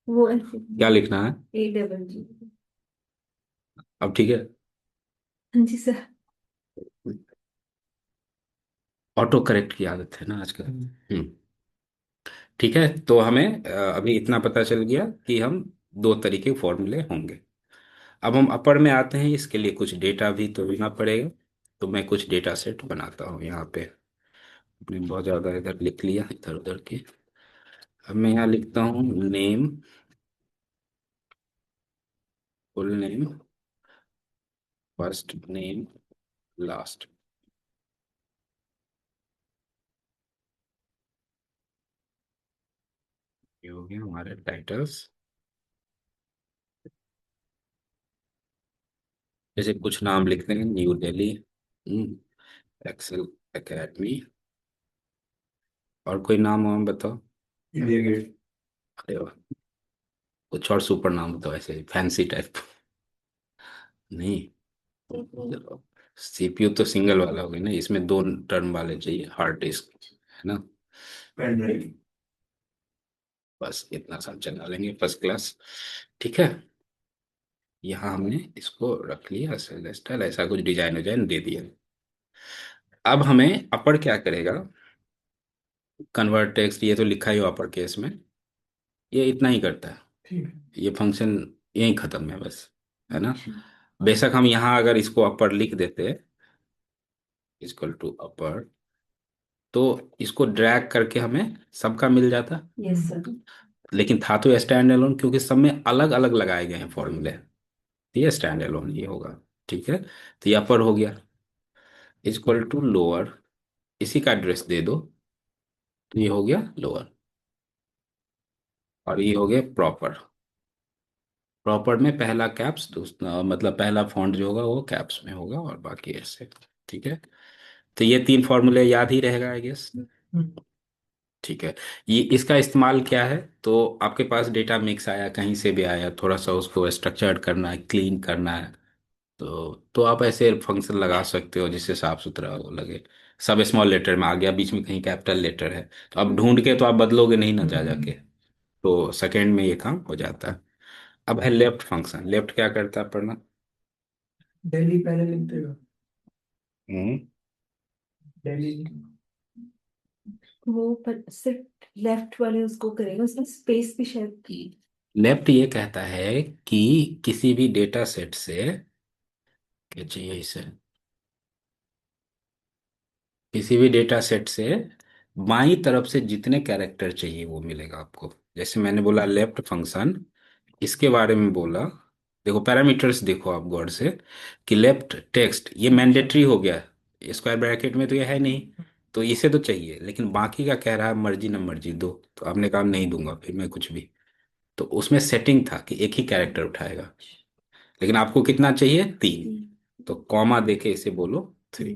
वो ऐसे क्या लिखना है? ए डबल जी। अब ठीक है। हाँ जी सर। ऑटो करेक्ट की आदत है ना आजकल। ठीक है। तो हमें अभी इतना पता चल गया कि हम दो तरीके फॉर्मूले होंगे। अब हम अपर में आते हैं, इसके लिए कुछ डेटा भी तो लेना पड़ेगा। तो मैं कुछ डेटा सेट बनाता हूँ यहाँ पे। अपने बहुत ज़्यादा इधर लिख लिया, इधर उधर के। अब मैं यहाँ लिखता हूँ name, full name, first name, last. ये हो गया हमारे टाइटल्स। जैसे कुछ नाम लिखते हैं, न्यू दिल्ली, एक्सेल एकेडमी। और कोई नाम हम बताओ। India gate. अरे वाह, कुछ और सुपर नाम बताओ ऐसे फैंसी टाइप। नहीं, सीपीयू तो सिंगल वाला हो गया ना, इसमें दो टर्म वाले चाहिए, हार्ड डिस्क। है ना। Pen drive. बस इतना सब चला लेंगे, फर्स्ट क्लास। ठीक है, यहाँ हमने इसको रख लिया, सेलेस्टाइल ऐसा कुछ डिजाइन विजाइन दे दिया। अब हमें अपर क्या करेगा, कन्वर्ट टेक्स्ट, ये तो लिखा ही हो अपर केस में, ये इतना ही करता है। ठीक है। ये फंक्शन यही खत्म है बस, है ना। बेशक हम यहाँ अगर इसको अपर लिख देते, इक्वल टू अपर, तो इसको ड्रैग करके हमें सबका मिल जाता। Yes sir. लेकिन था तो स्टैंड अलोन, क्योंकि सब में अलग अलग लगाए गए हैं फॉर्मूले, तो ये स्टैंड अलोन ये होगा। ठीक है, तो ये अपर हो गया, इक्वल टू लोअर, इसी का एड्रेस दे दो, तो ये हो गया लोअर, और ये हो गया प्रॉपर। प्रॉपर में पहला कैप्स, दूसरा मतलब पहला फॉन्ट जो होगा वो कैप्स में होगा, और बाकी ऐसे। ठीक है, तो ये तीन फॉर्मूले याद ही रहेगा आई गेस। ठीक है, ये इसका इस्तेमाल क्या है, तो आपके पास डेटा मिक्स आया, कहीं से भी आया, थोड़ा सा उसको स्ट्रक्चर्ड करना है, क्लीन करना है, तो आप ऐसे फंक्शन लगा सकते हो जिससे साफ सुथरा वो लगे। सब स्मॉल लेटर में आ गया, बीच में कहीं कैपिटल लेटर है, तो अब ढूंढ के तो आप बदलोगे नहीं ना जा जाके, तो सेकेंड में ये काम हो जाता है। अब है लेफ्ट फंक्शन। लेफ्ट क्या करता है, पढ़ना। दिल्ली पहले लिख देगा। हम्म। दिल्ली। वो पर सिर्फ लेफ्ट वाले उसको करेगा, उसमें स्पेस भी शायद। लेफ्ट ये कहता है कि किसी भी डेटा सेट से, क्या चाहिए इसे, किसी भी डेटा सेट से बाईं तरफ से जितने कैरेक्टर चाहिए वो मिलेगा आपको। जैसे मैंने बोला लेफ्ट फंक्शन, इसके बारे में बोला, देखो पैरामीटर्स देखो आप गौर से, कि लेफ्ट टेक्स्ट ये मैंडेटरी हो गया, स्क्वायर ब्रैकेट में तो ये है नहीं, तो इसे तो चाहिए, लेकिन बाकी का कह रहा है मर्जी न मर्जी दो, तो आपने कहा नहीं दूंगा फिर मैं कुछ भी। तो उसमें सेटिंग था कि एक ही कैरेक्टर उठाएगा, लेकिन आपको कितना चाहिए, तीन, तो कॉमा देके इसे बोलो थ्री।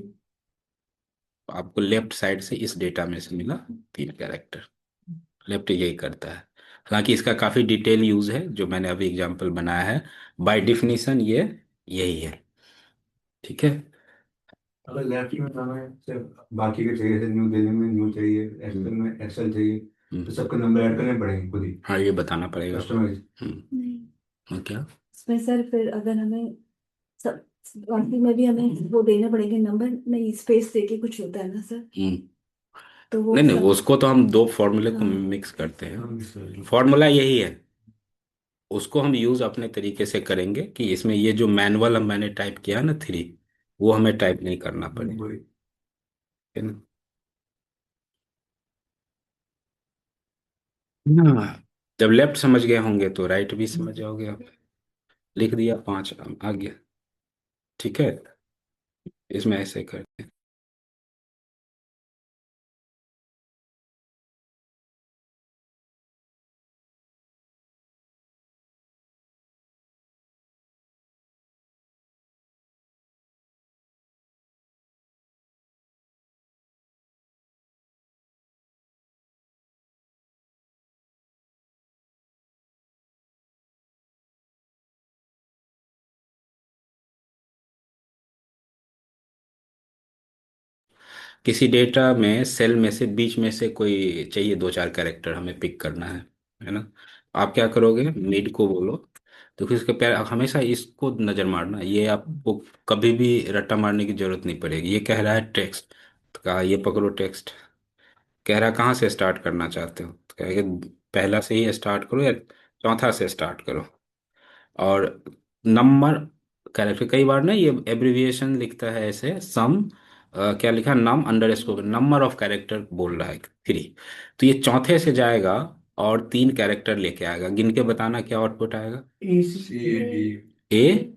तो आपको लेफ्ट साइड से इस डेटा में से मिला तीन कैरेक्टर। लेफ्ट यही करता है, हालांकि इसका काफी डिटेल यूज है जो मैंने अभी एग्जांपल बनाया है, बाय डिफिनीशन ये यही है। ठीक है। अगर लेफ्ट में हमें सिर्फ बाकी के चाहिए, जैसे न्यू दिल्ली में न्यू चाहिए, एक्सेल हम्म। में एक्सेल चाहिए, तो हम्म। सबके नंबर ऐड करने पड़ेंगे खुद ही, हाँ ये बताना पड़ेगा आपको। कस्टमाइज। नहीं, और क्या। इसमें सर फिर अगर हमें सब बाकी में भी हमें वो देने पड़ेंगे नंबर, नहीं स्पेस देके कुछ होता है ना सर, हम्म। तो वो नहीं नहीं, सब। उसको तो हम दो फॉर्मूले को हाँ। मिक्स करते हैं, फॉर्मूला यही है, उसको हम यूज अपने तरीके से करेंगे कि इसमें ये जो मैनुअल मैंने टाइप किया ना थ्री, वो हमें टाइप नहीं करना पड़े, है ना। हाँ, जब लेफ्ट समझ गए होंगे तो राइट भी समझ जाओगे आप। लिख दिया पांच, आ गया। ठीक है, इसमें ऐसे करते हैं। किसी डेटा में सेल में से बीच में से कोई चाहिए, दो चार कैरेक्टर हमें पिक करना है ना। आप क्या करोगे, नीड को बोलो, तो फिर इसके पैर हमेशा इसको नजर मारना, ये आपको कभी भी रट्टा मारने की जरूरत नहीं पड़ेगी। ये कह रहा है टेक्स्ट, तो कहा ये पकड़ो टेक्स्ट, कह रहा है कहाँ से स्टार्ट करना चाहते हो, तो कहेगा पहला से ही स्टार्ट करो या चौथा से स्टार्ट करो। और नंबर कैरेक्टर, कई बार ना ये एब्रिविएशन लिखता है ऐसे सम, क्या लिखा, num underscore, number of character बोल रहा है थ्री, तो ये चौथे से जाएगा और तीन कैरेक्टर लेके आएगा, गिन के बताना क्या आउटपुट आएगा। ए सी ए डी। ए,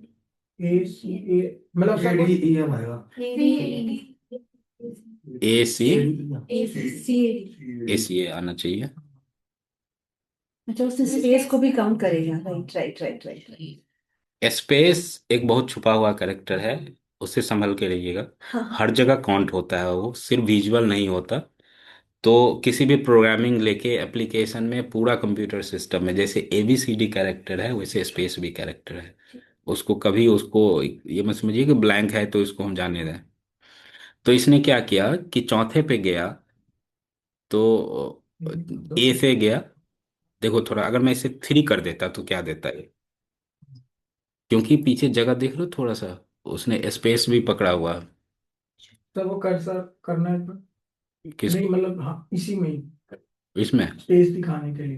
ए सी ए, मतलब सब डी ई एम आएगा। ए सी, ए सी। ए सी ए आना चाहिए। अच्छा, उसने स्पेस को भी काउंट करेगा, right right right right. Space एक बहुत छुपा हुआ कैरेक्टर है, उससे संभल के रहिएगा। हाँ। हर जगह काउंट होता है, वो सिर्फ विजुअल नहीं होता। तो किसी भी प्रोग्रामिंग लेके एप्लीकेशन में, पूरा कंप्यूटर सिस्टम में, जैसे ABCD कैरेक्टर है वैसे स्पेस भी कैरेक्टर है, उसको कभी उसको ये मत समझिए कि ब्लैंक है तो इसको हम जाने दें। तो इसने क्या किया कि चौथे पे गया, तो ए से गया। देखो थोड़ा, अगर मैं इसे 3 कर देता तो क्या देता है, क्योंकि पीछे जगह देख लो थोड़ा सा, उसने स्पेस भी पकड़ा हुआ है। सर वो कर्सर करना है तो किस, नहीं, मतलब हाँ इसी में ही इसमें? स्पेस दिखाने के लिए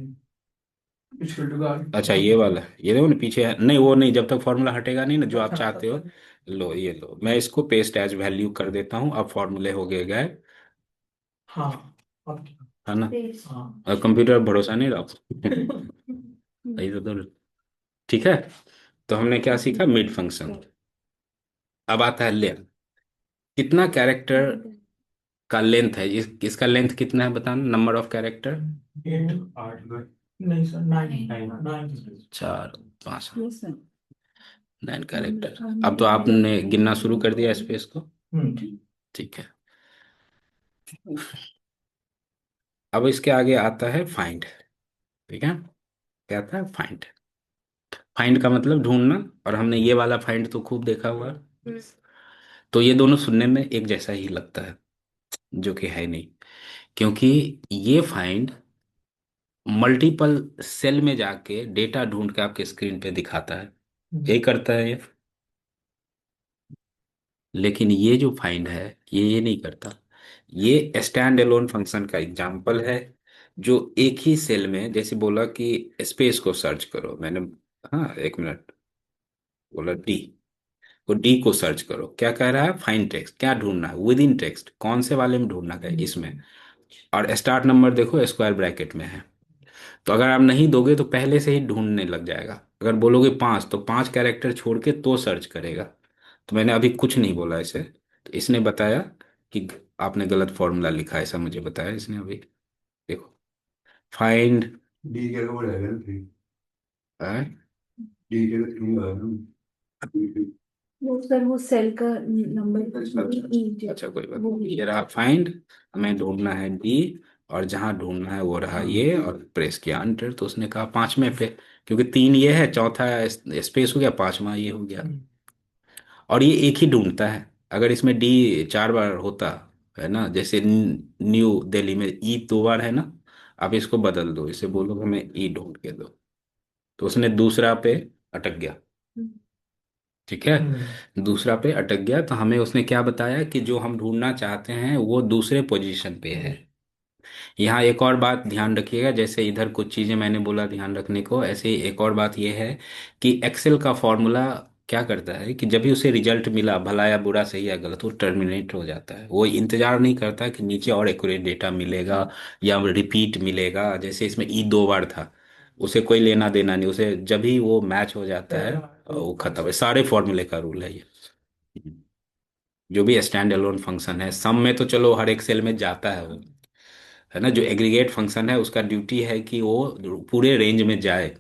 पिछले टुगार। अच्छा ये वाला, ये देखो ना पीछे है, नहीं वो नहीं, जब तक फॉर्मूला हटेगा नहीं ना जो आप अच्छा चाहते हो। लो ये लो, मैं इसको पेस्ट एज वैल्यू कर देता हूँ, अब फॉर्मूले हो गए गए, हाँ अब है ना। स्पेस। हाँ। और कंप्यूटर पर भरोसा नहीं रखो। हम्म, सही तो ठीक है। तो हमने क्या सीखा, मिड फंक्शन। अब आता है लेंथ। कितना कैरेक्टर का लेंथ है, इसका लेंथ कितना है बताना, नंबर ऑफ कैरेक्टर। 8 नहीं सर, 9 चार, पाँच, यस सर। 9 कैरेक्टर। अब तो आपने गिनना शुरू कर दिया स्पेस को। हम्म। ठीक है। अब इसके आगे आता है फाइंड। ठीक है, क्या आता है, फाइंड। फाइंड का मतलब ढूंढना, और हमने ये वाला फाइंड तो खूब देखा हुआ है। तो ये दोनों सुनने में एक जैसा ही लगता है, जो कि है नहीं, क्योंकि ये फाइंड मल्टीपल सेल में जाके डेटा ढूंढ के आपके स्क्रीन पे दिखाता है, यही करता है ये। लेकिन ये जो फाइंड है, ये नहीं करता। ये स्टैंड एलोन फंक्शन का एग्जाम्पल है, जो एक ही सेल में, जैसे बोला कि स्पेस को सर्च करो, मैंने, हाँ एक मिनट, बोला डी, को डी को सर्च करो, क्या कह रहा है, फाइंड टेक्स्ट, क्या ढूंढना है विद इन टेक्स्ट, कौन से वाले में ढूंढना है, इसमें। और स्टार्ट नंबर देखो स्क्वायर ब्रैकेट में है, तो अगर आप नहीं दोगे तो पहले से ही ढूंढने लग जाएगा। अगर बोलोगे 5 तो 5 कैरेक्टर छोड़ के तो सर्च करेगा। तो मैंने अभी कुछ नहीं बोला इसे, तो इसने बताया कि आपने गलत फॉर्मूला लिखा है, ऐसा मुझे बताया इसने अभी। देखो, फाइंड डी क्या को बढ़ाएगा थ्री, डी क्या थ्री, वो सर वो सेल का नंबर। अच्छा कोई बात नहीं, ये रहा फाइंड, हमें ढूंढना है डी, और जहां ढूंढना है वो रहा ये, और प्रेस किया एंटर, तो उसने कहा 5वें पे, क्योंकि 3 ये है, चौथा स्पेस हो गया, 5वां ये हो गया। और ये एक ही ढूंढता है, अगर इसमें डी 4 बार होता, है ना, जैसे न्यू दिल्ली में ई 2 बार है ना, आप इसको बदल दो, इसे बोलो हमें ई ढूंढ के दो, तो उसने दूसरा पे अटक गया। ठीक है, दूसरा पे अटक गया, तो हमें उसने क्या बताया कि जो हम ढूंढना चाहते हैं वो दूसरे पोजीशन पे है। यहाँ एक और बात ध्यान रखिएगा, जैसे इधर कुछ चीजें मैंने बोला ध्यान रखने को, ऐसे ही एक और बात यह है कि एक्सेल का फॉर्मूला क्या करता है कि जब भी उसे रिजल्ट मिला, भला या बुरा, सही या गलत, वो टर्मिनेट हो जाता है, वो इंतजार नहीं करता कि नीचे और एक्यूरेट डेटा मिलेगा या रिपीट मिलेगा। जैसे इसमें ई 2 बार था, उसे कोई लेना देना नहीं, उसे जब भी वो मैच हो जाता है वो खत्म है, सारे फॉर्मूले का रूल है ये। जो भी स्टैंड अलोन फंक्शन है, सम में तो चलो हर एक सेल में जाता है वो, है ना, जो एग्रीगेट फंक्शन है उसका ड्यूटी है कि वो पूरे रेंज में जाए,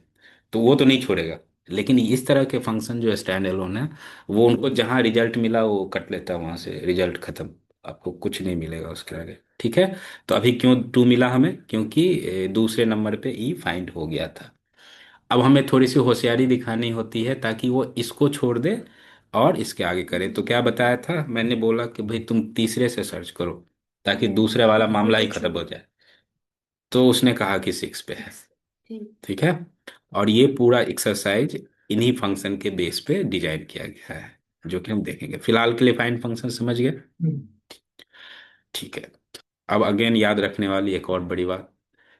तो वो तो नहीं छोड़ेगा। लेकिन इस तरह के फंक्शन जो स्टैंड एलोन है, वो उनको जहां रिजल्ट मिला वो कट लेता है, वहां से रिजल्ट खत्म, आपको कुछ नहीं मिलेगा उसके आगे। ठीक है, तो अभी क्यों 2 मिला हमें, क्योंकि दूसरे नंबर पे ई फाइंड हो गया था। अब हमें थोड़ी सी होशियारी दिखानी होती है ताकि वो इसको छोड़ दे और इसके आगे करे। तो क्या बताया था, मैंने बोला कि भाई तुम तीसरे से सर्च करो, ताकि दूसरे वाला मामला ही खत्म हो जाए। तो उसने कहा कि 6 पे है। ठीक। ठीक है, और ये पूरा एक्सरसाइज इन्हीं फंक्शन के बेस पे डिजाइन किया गया है, जो कि हम देखेंगे। फिलहाल के लिए फाइंड फंक्शन समझ गए। ठीक है, अब अगेन याद रखने वाली एक और बड़ी बात,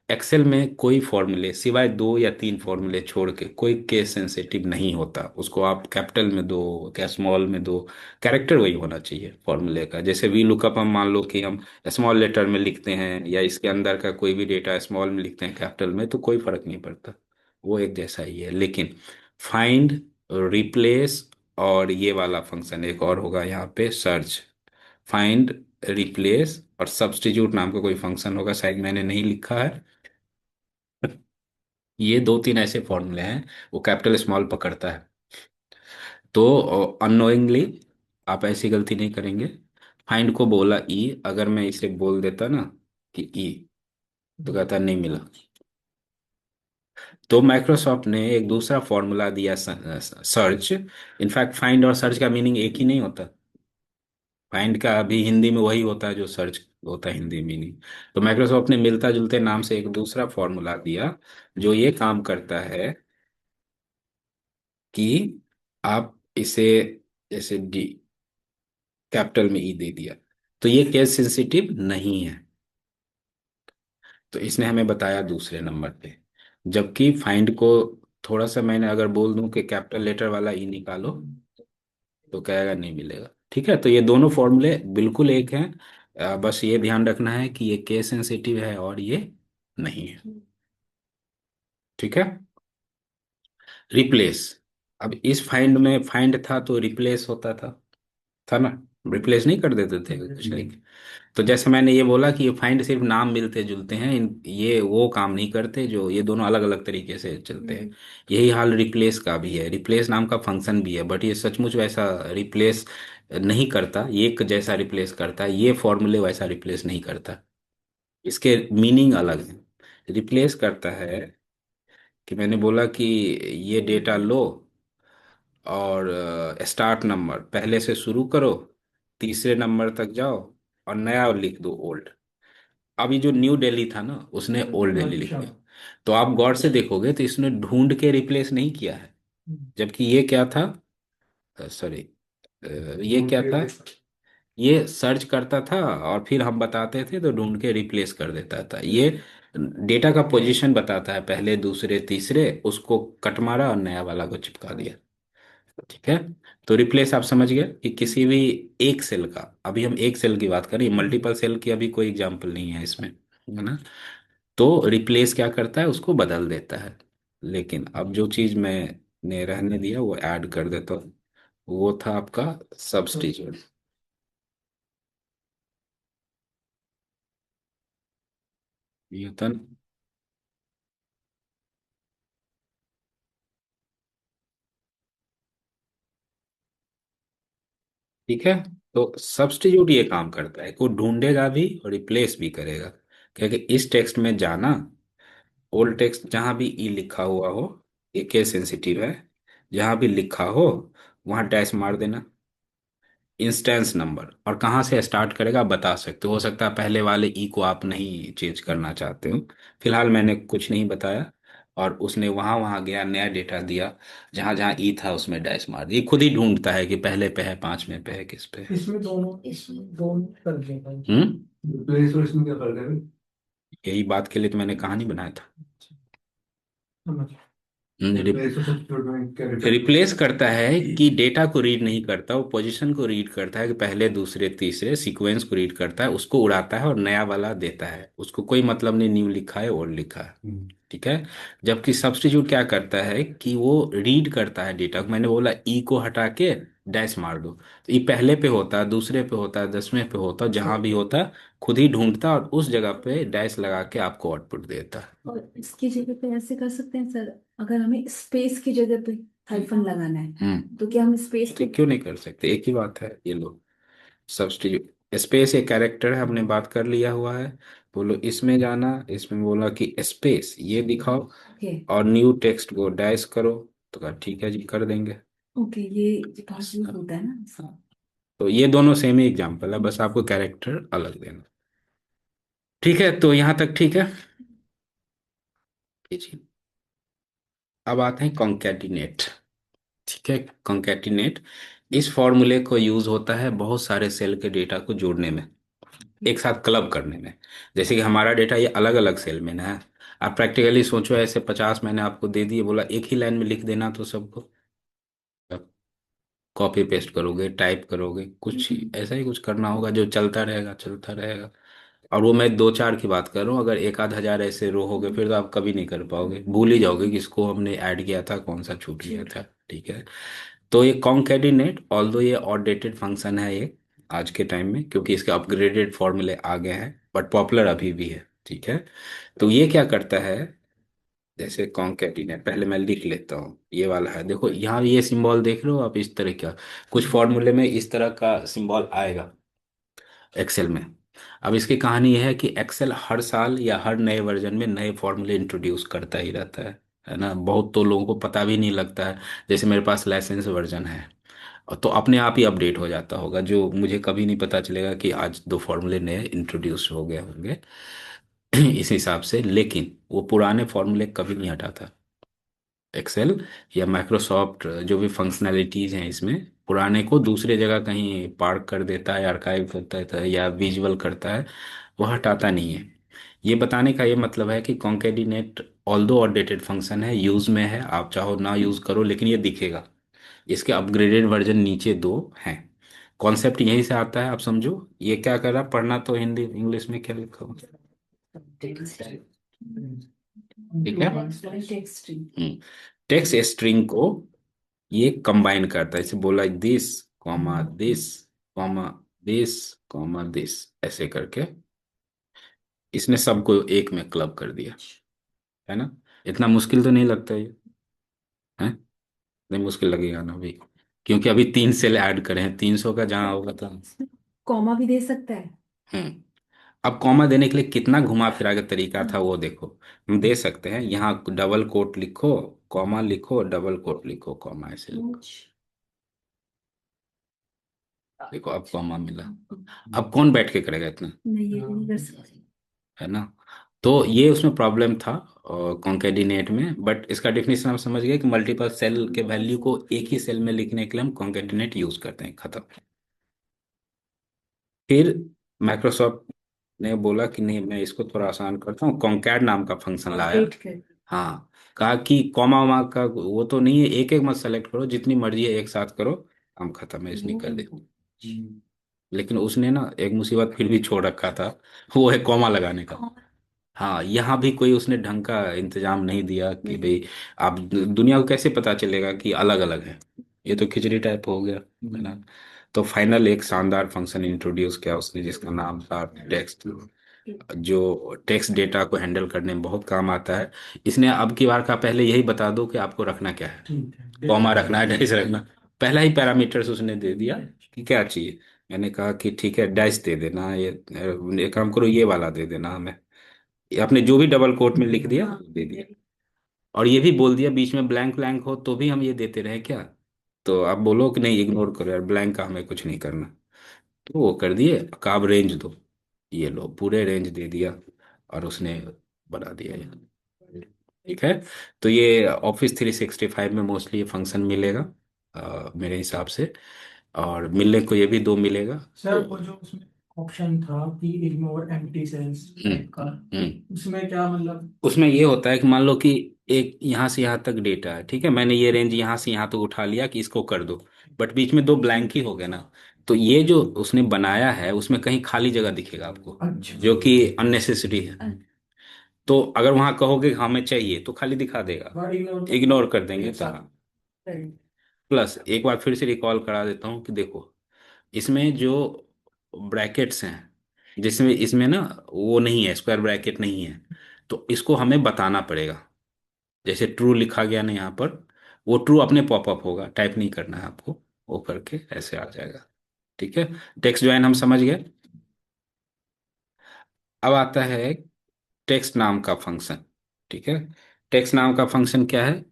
एक्सेल में कोई फॉर्मूले सिवाय 2 या 3 फॉर्मूले छोड़ के कोई केस सेंसिटिव नहीं होता, उसको आप कैपिटल में दो क्या स्मॉल में दो, कैरेक्टर वही होना चाहिए फॉर्मूले का। जैसे वी लुकअप हम मान लो कि हम स्मॉल लेटर में लिखते हैं, या इसके अंदर का कोई भी डेटा स्मॉल में लिखते हैं कैपिटल में, तो कोई फर्क नहीं पड़ता, वो एक जैसा ही है। लेकिन फाइंड, रिप्लेस, और ये वाला फंक्शन एक और होगा यहाँ पे, सर्च, फाइंड, रिप्लेस और सब्स्टिट्यूट नाम का कोई फंक्शन होगा, शायद मैंने नहीं लिखा है। ये 2 3 ऐसे फॉर्मूले हैं, वो कैपिटल स्मॉल पकड़ता है। तो अननोइंगली आप ऐसी गलती नहीं करेंगे। फाइंड को बोला ई, अगर मैं इसे बोल देता ना कि ई, तो कहता नहीं मिला। तो माइक्रोसॉफ्ट ने एक दूसरा फॉर्मूला दिया, सर्च। इनफैक्ट फाइंड और सर्च का मीनिंग एक ही नहीं होता, फाइंड का अभी हिंदी में वही होता है जो सर्च होता है हिंदी मीनिंग। तो माइक्रोसॉफ्ट ने मिलता जुलते नाम से एक दूसरा फॉर्मूला दिया जो ये काम करता है कि आप इसे, जैसे डी कैपिटल में ई दे दिया, तो ये केस सेंसिटिव नहीं है। तो इसने हमें बताया दूसरे नंबर पे। जबकि फाइंड को थोड़ा सा मैंने अगर बोल दूं कि कैपिटल लेटर वाला ई निकालो, तो कहेगा नहीं मिलेगा। ठीक है, तो ये दोनों फॉर्मूले बिल्कुल एक हैं। बस ये ध्यान रखना है कि ये केस सेंसिटिव है और ये नहीं है। ठीक है। रिप्लेस। अब इस फाइंड में फाइंड था तो रिप्लेस होता था ना, रिप्लेस नहीं कर देते थे कुछ नहीं। तो जैसे मैंने ये बोला कि ये फाइंड सिर्फ नाम मिलते जुलते हैं, ये वो काम नहीं करते जो ये दोनों अलग अलग तरीके से चलते हैं। यही हाल रिप्लेस का भी है। रिप्लेस नाम का फंक्शन भी है, बट ये सचमुच वैसा रिप्लेस नहीं करता। ये एक जैसा रिप्लेस करता है, ये फॉर्मूले वैसा रिप्लेस नहीं करता। इसके मीनिंग अलग है। रिप्लेस करता है कि मैंने बोला कि ये डेटा लो और स्टार्ट नंबर पहले से शुरू करो, तीसरे नंबर तक जाओ और नया लिख दो ओल्ड। अभी जो न्यू दिल्ली था ना, उसने ओल्ड दिल्ली लिख अच्छा। दिया। तो आप गौर से देखोगे तो इसने ढूंढ के रिप्लेस नहीं किया है। जबकि ये क्या था, सॉरी, ये क्या था, ये सर्च करता था और फिर हम बताते थे तो ढूंढ के रिप्लेस कर देता था। ये डेटा का पोजीशन बताता है, पहले दूसरे तीसरे, उसको कट मारा और नया वाला को चिपका दिया। ठीक है। तो रिप्लेस आप समझ गए कि किसी भी एक सेल का, अभी हम एक सेल की बात करें, मल्टीपल सेल की अभी कोई एग्जांपल नहीं है इसमें, है ना। तो रिप्लेस क्या करता है, उसको बदल देता है। लेकिन अब जो चीज मैंने रहने दिया वो ऐड कर देता हूँ, वो था आपका सब्स्टिट्यूट। ये था ना? ठीक है। तो सब्स्टिट्यूट ये काम करता है, को ढूंढेगा भी और रिप्लेस भी करेगा। क्योंकि इस टेक्स्ट में जाना, ओल्ड टेक्स्ट जहां भी ई लिखा हुआ हो, ये केस सेंसिटिव है, जहां भी लिखा हो वहां डैश मार देना। इंस्टेंस नंबर और कहाँ से स्टार्ट करेगा आप बता सकते हो सकता है पहले वाले ई को आप नहीं चेंज करना चाहते हो। फिलहाल मैंने कुछ नहीं बताया, और उसने वहां वहां गया, नया डेटा दिया, जहां जहां ई था उसमें डैश मार दिया। ये खुद ही ढूंढता है कि पहले पे है, पांच में पे है, किस पे है। इसमें दोनों दोनों कर देगा। हम्म। प्ले स्टोर इसमें क्या फर्क है? यही बात के लिए तो मैंने कहानी बनाया था। समझ। हम्म। प्ले स्टोर सब्स्टिट्यूट में क्या डिफरेंस? रिप्लेस करता है कि डेटा को रीड नहीं करता, वो पोजीशन को रीड करता है कि पहले दूसरे तीसरे सीक्वेंस को रीड करता है, उसको उड़ाता है और नया वाला देता है। उसको कोई मतलब नहीं न्यू लिखा है ओल्ड लिखा है। ठीक है। जबकि सब्स्टिट्यूट क्या करता है कि वो रीड करता है डेटा को। मैंने बोला ई को हटा के डैश मार दो, तो ई पहले पे होता है, दूसरे पे होता है, 10वें पे होता है, जहां भी होता है खुद ही ढूंढता और उस जगह पे डैश लगा के आपको आउटपुट देता है। और इसकी जगह पे ऐसे कर सकते हैं सर, अगर हमें स्पेस की जगह पे हाइफन लगाना है तो क्या हम स्पेस तो क्यों नहीं कर सकते, एक ही बात है। ये लो, सब्स्टिट्यूट स्पेस एक कैरेक्टर है, हमने बात कर लिया हुआ है। बोलो इसमें जाना, इसमें बोला कि स्पेस ये दिखाओ ओके। और न्यू टेक्स्ट को डैश करो, तो कहा ठीक है जी कर देंगे। ओके, ये बहुत यूज होता है ना। हाँ। तो ये दोनों सेम ही एग्जांपल है, बस आपको कैरेक्टर अलग देना। ठीक है, तो यहाँ तक ठीक है। जी। अब आते हैं कॉन्कैटिनेट। ठीक है। कॉन्कैटिनेट इस फॉर्मूले को यूज होता है बहुत सारे सेल के डेटा को जोड़ने में, एक साथ क्लब करने में। जैसे कि हमारा डेटा ये अलग अलग सेल में ना है। आप प्रैक्टिकली सोचो, ऐसे 50 मैंने आपको दे दिए, बोला एक ही लाइन में लिख देना तो सबको, कॉपी पेस्ट करोगे, टाइप करोगे, कुछ ऐसा ही कुछ करना होगा जो चलता रहेगा चलता रहेगा। और वो मैं दो चार की बात कर रहा हूँ, अगर एक आध हजार ऐसे रो हो गए फिर तो आप कभी नहीं कर पाओगे, भूल ही जाओगे कि इसको हमने ऐड किया था, कौन सा छूट गया था। ठीक है। तो ये कॉन्कैटिनेट, ऑल्दो ये आउटडेटेड फंक्शन है ये आज के टाइम में, क्योंकि इसके अपग्रेडेड फॉर्मूले आ गए हैं, बट पॉपुलर अभी भी है। ठीक है। तो ये क्या करता है, जैसे कॉन्कैटिनेट, पहले मैं लिख लेता हूँ, ये वाला है, देखो यहाँ ये सिंबल देख रहे हो आप, इस तरह का कुछ फॉर्मूले में इस तरह का सिंबल आएगा एक्सेल में। अब इसकी कहानी यह है कि एक्सेल हर साल या हर नए वर्जन में नए फॉर्मूले इंट्रोड्यूस करता ही रहता है ना। बहुत तो लोगों को पता भी नहीं लगता है। जैसे मेरे पास लाइसेंस वर्जन है, और तो अपने आप ही अपडेट हो जाता होगा, जो मुझे कभी नहीं पता चलेगा कि आज दो फॉर्मूले नए इंट्रोड्यूस हो गए होंगे। इस हिसाब से, लेकिन वो पुराने फॉर्मूले कभी नहीं हटाता एक्सेल या माइक्रोसॉफ्ट। जो भी फंक्शनैलिटीज हैं इसमें, पुराने को दूसरे जगह कहीं पार्क कर देता है, आर्काइव करता है या विजुअल करता है, वो हटाता नहीं है। ये बताने का ये मतलब है कि कॉन्केडिनेट ऑल्दो आउटडेटेड फंक्शन है, यूज में है, आप चाहो ना यूज करो लेकिन ये दिखेगा। इसके अपग्रेडेड वर्जन नीचे दो हैं। कॉन्सेप्ट यहीं से आता है, आप समझो। ये क्या कर रहा, पढ़ना तो हिंदी इंग्लिश में क्या लिखा हुआ है? ठीक है। टेक्स्ट टेक्स्ट स्ट्रिंग को ये कंबाइन करता है, इसे बोला this comma this comma this comma this, ऐसे करके इसने सबको एक में क्लब कर दिया, है ना। इतना मुश्किल तो नहीं लगता ये, है? नहीं मुश्किल लगेगा ना अभी, क्योंकि अभी 3 सेल ऐड करे हैं, 300 का जहां होगा था। कॉमा भी दे सकता है। हम्म। अब कॉमा देने के लिए कितना घुमा फिरा के तरीका था वो देखो। हम दे सकते हैं, यहाँ डबल कोट लिखो, कॉमा लिखो, डबल कोट लिखो, कॉमा, ऐसे लिखो। देखो अब कॉमा मिला। अब कौन बैठ के करेगा इतना, नहीं, ये भी नहीं कर सकते। है ना। तो ये उसमें प्रॉब्लम था कॉन्केडिनेट में, बट इसका डेफिनेशन हम समझ गए कि मल्टीपल सेल के वैल्यू को एक ही सेल में लिखने के लिए हम कॉन्केडिनेट यूज करते हैं, खत्म। फिर माइक्रोसॉफ्ट ने बोला कि नहीं, मैं इसको थोड़ा आसान करता हूँ, कॉन्कैट नाम का फंक्शन लाया। अपडेट कर। हाँ, कहा कि कॉमा वॉमा का वो तो नहीं है, एक एक मत सेलेक्ट करो, जितनी मर्जी है एक साथ करो, हम खत्म है, इसलिए कर दे। लेकिन उसने ना एक मुसीबत फिर भी छोड़ रखा था, वो है कॉमा लगाने का। हाँ, यहाँ भी कोई उसने ढंग का इंतजाम नहीं दिया कि भाई आप दुनिया को कैसे पता चलेगा कि अलग अलग है। ये तो खिचड़ी टाइप हो गया, है ना। तो फाइनल एक शानदार फंक्शन इंट्रोड्यूस किया उसने, जिसका नाम था टेक्स्ट, जो टेक्स्ट डेटा को हैंडल करने में बहुत काम आता है। इसने अब की बार का पहले यही बता दो कि आपको रखना क्या है, ठीक है। कॉमा रखना है, डैश रखना। पहला ही पैरामीटर्स उसने दे दिया कि क्या चाहिए। मैंने कहा कि ठीक है, डैश दे देना, ये काम करो, ये वाला दे देना हमें। ये आपने जो भी डबल कोट में लिख दिया दे दिया, और ये भी बोल दिया बीच में ब्लैंक ब्लैंक हो तो भी हम ये देते रहे क्या। तो आप बोलो कि नहीं इग्नोर करो यार, ब्लैंक का हमें कुछ नहीं करना। तो वो कर दिए, का आप रेंज दो, ये लो पूरे रेंज दे दिया, और उसने बना दिया ये। ठीक है। तो ये ऑफिस 365 में मोस्टली ये फंक्शन मिलेगा, मेरे हिसाब से। और मिलने को ये भी दो मिलेगा। सर वो जो उसमें ऑप्शन था कि इग्नोर एम्प्टी सेल्स टाइप का, उसमें क्या मतलब? उसमें ये होता है कि मान लो कि एक यहाँ से यहाँ तक डेटा है, ठीक है, मैंने ये रेंज यहाँ से यहाँ तक उठा लिया कि इसको कर दो, बट बीच में दो ब्लैंक ही हो गए ना। तो ये जो उसने बनाया है उसमें कहीं खाली जगह दिखेगा आपको, अच्छा। जो कि अननेसेसरी है। तो अगर वहां कहोगे कि हमें चाहिए तो खाली दिखा देगा, और इग्नोर कर इग्नोर कर देंगे एक तो। साथ। प्लस एक बार फिर से रिकॉल करा देता हूँ कि देखो, इसमें जो ब्रैकेट्स हैं, जिसमें इसमें ना वो नहीं है, स्क्वायर ब्रैकेट नहीं है, तो इसको हमें बताना पड़ेगा। जैसे ट्रू लिखा गया ना यहाँ पर, वो ट्रू अपने पॉपअप होगा, टाइप नहीं करना है आपको, वो करके ऐसे आ जाएगा। ठीक है। टेक्स्ट ज्वाइन हम समझ गए। अब आता है टेक्स्ट नाम का फंक्शन। ठीक है। टेक्स्ट नाम का फंक्शन क्या है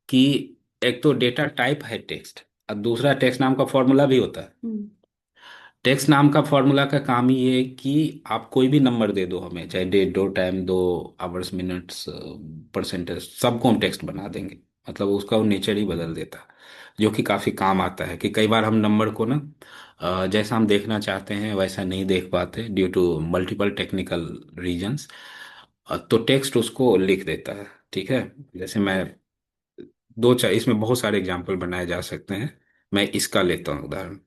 कि एक तो डेटा टाइप है टेक्स्ट, और दूसरा टेक्स्ट नाम का फॉर्मूला भी होता है। टेक्स्ट नाम का फॉर्मूला का काम ही ये है कि आप कोई भी नंबर दे दो हमें, चाहे डेट दो, टाइम दो, आवर्स, मिनट्स, परसेंटेज, सबको हम टेक्स्ट बना देंगे। मतलब उसका वो नेचर ही बदल देता है, जो कि काफ़ी काम आता है। कि कई बार हम नंबर को ना जैसा हम देखना चाहते हैं वैसा नहीं देख पाते, due to multiple technical reasons. तो टेक्स्ट उसको लिख देता है। ठीक है। जैसे मैं दो चार, इसमें बहुत सारे एग्जाम्पल बनाए जा सकते हैं, मैं इसका लेता हूँ उदाहरण।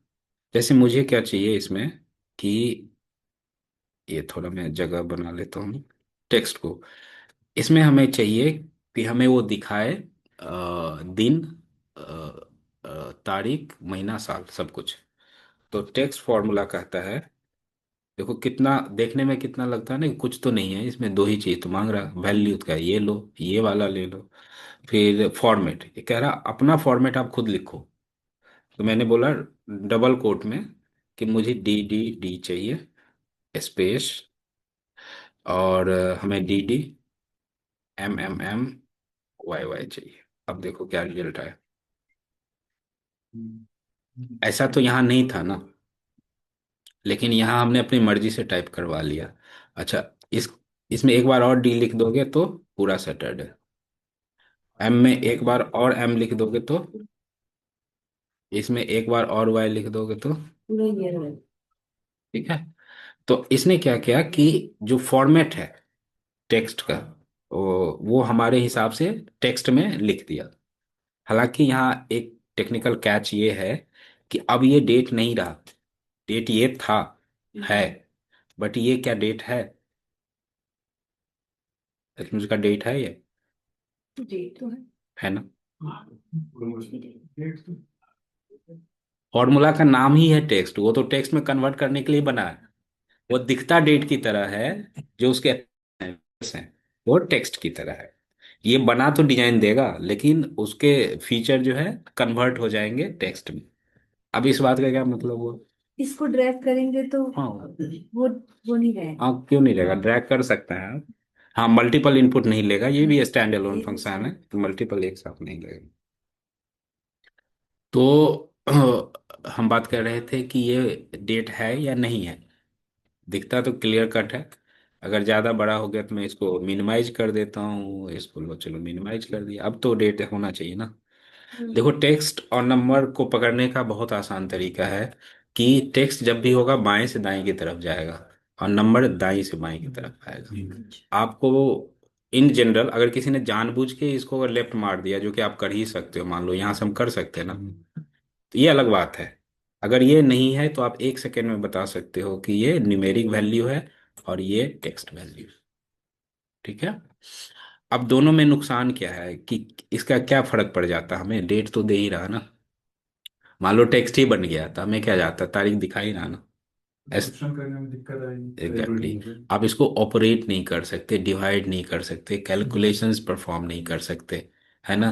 जैसे मुझे क्या चाहिए इसमें कि ये थोड़ा मैं जगह बना लेता हूँ टेक्स्ट को। इसमें हमें चाहिए कि हमें वो दिखाए दिन, अ, तारीख, महीना, साल, सब कुछ। तो टेक्स्ट फॉर्मूला कहता है, देखो कितना देखने में कितना लगता है ना कि कुछ तो नहीं है इसमें, दो ही चीज तो मांग रहा, वैल्यू का ये लो, ये वाला ले लो। फिर फॉर्मेट, ये कह रहा अपना फॉर्मेट आप खुद लिखो। तो मैंने बोला डबल कोट में कि मुझे डी डी डी चाहिए, स्पेस, और हमें D D, M M M, Y Y चाहिए। अब देखो क्या रिजल्ट आया। ऐसा तो यहाँ नहीं था ना, लेकिन यहाँ हमने अपनी मर्जी से टाइप करवा लिया। अच्छा, इस इसमें एक बार और डी लिख दोगे तो पूरा सैटरडे, एम में एक बार और एम लिख दोगे तो, इसमें एक बार और वाई लिख दोगे तो, पूरा ईयर है। ठीक है। तो इसने क्या किया कि जो फॉर्मेट है टेक्स्ट का, वो हमारे हिसाब से टेक्स्ट में लिख दिया। हालांकि यहाँ एक टेक्निकल कैच ये है कि अब ये डेट नहीं रहा, डेट ये था, है, बट ये क्या डेट है, सचमुच का डेट है ये, डेट तो है। है ना। फॉर्मूला का नाम ही है टेक्स्ट, वो तो टेक्स्ट में कन्वर्ट करने के लिए बना है। वो दिखता डेट की तरह है, जो उसके हैं वो टेक्स्ट की तरह है। ये बना तो डिजाइन देगा, लेकिन उसके फीचर जो है कन्वर्ट हो जाएंगे टेक्स्ट में। अब इस बात का क्या मतलब हुआ? इसको ड्रैग करेंगे तो हाँ। वो नहीं रहेगा। हाँ, क्यों नहीं लेगा, ड्रैग कर सकते हैं आप। हाँ, मल्टीपल इनपुट नहीं लेगा, ये भी स्टैंड अलोन ये भी फंक्शन है, stand- मल्टीपल एक साथ नहीं लेगा। तो हम बात कर रहे थे कि ये डेट है या नहीं है। दिखता तो क्लियर कट है। अगर ज़्यादा बड़ा हो गया तो मैं इसको मिनिमाइज कर देता हूँ, इसको लो, चलो मिनिमाइज कर दिया, अब तो डेट होना चाहिए ना। देखो, टेक्स्ट और नंबर को पकड़ने का बहुत आसान तरीका है कि टेक्स्ट जब भी होगा बाएं से दाएं की तरफ जाएगा, और नंबर दाएं से बाएं की तरफ आएगा। आपको इन जनरल अगर किसी ने जानबूझ के इसको लेफ्ट मार दिया, जो कि आप कर ही सकते हो, मान लो यहाँ से हम कर सकते हैं ना, तो ये अलग बात है। अगर ये नहीं है तो आप एक सेकेंड में बता सकते हो कि ये न्यूमेरिक वैल्यू है और ये टेक्स्ट वैल्यू, ठीक है। अब दोनों में नुकसान क्या है कि इसका क्या फर्क पड़ जाता, हमें डेट तो दे ही रहा ना। मान लो टेक्स्ट ही बन गया था, हमें क्या जाता, तारीख दिखाई रहा ना। ऑप्शन करने में दिक्कत एग्जैक्टली, आएगी। आप इसको ऑपरेट नहीं कर सकते, डिवाइड नहीं कर सकते, कैलकुलेशंस परफॉर्म नहीं कर सकते, है ना।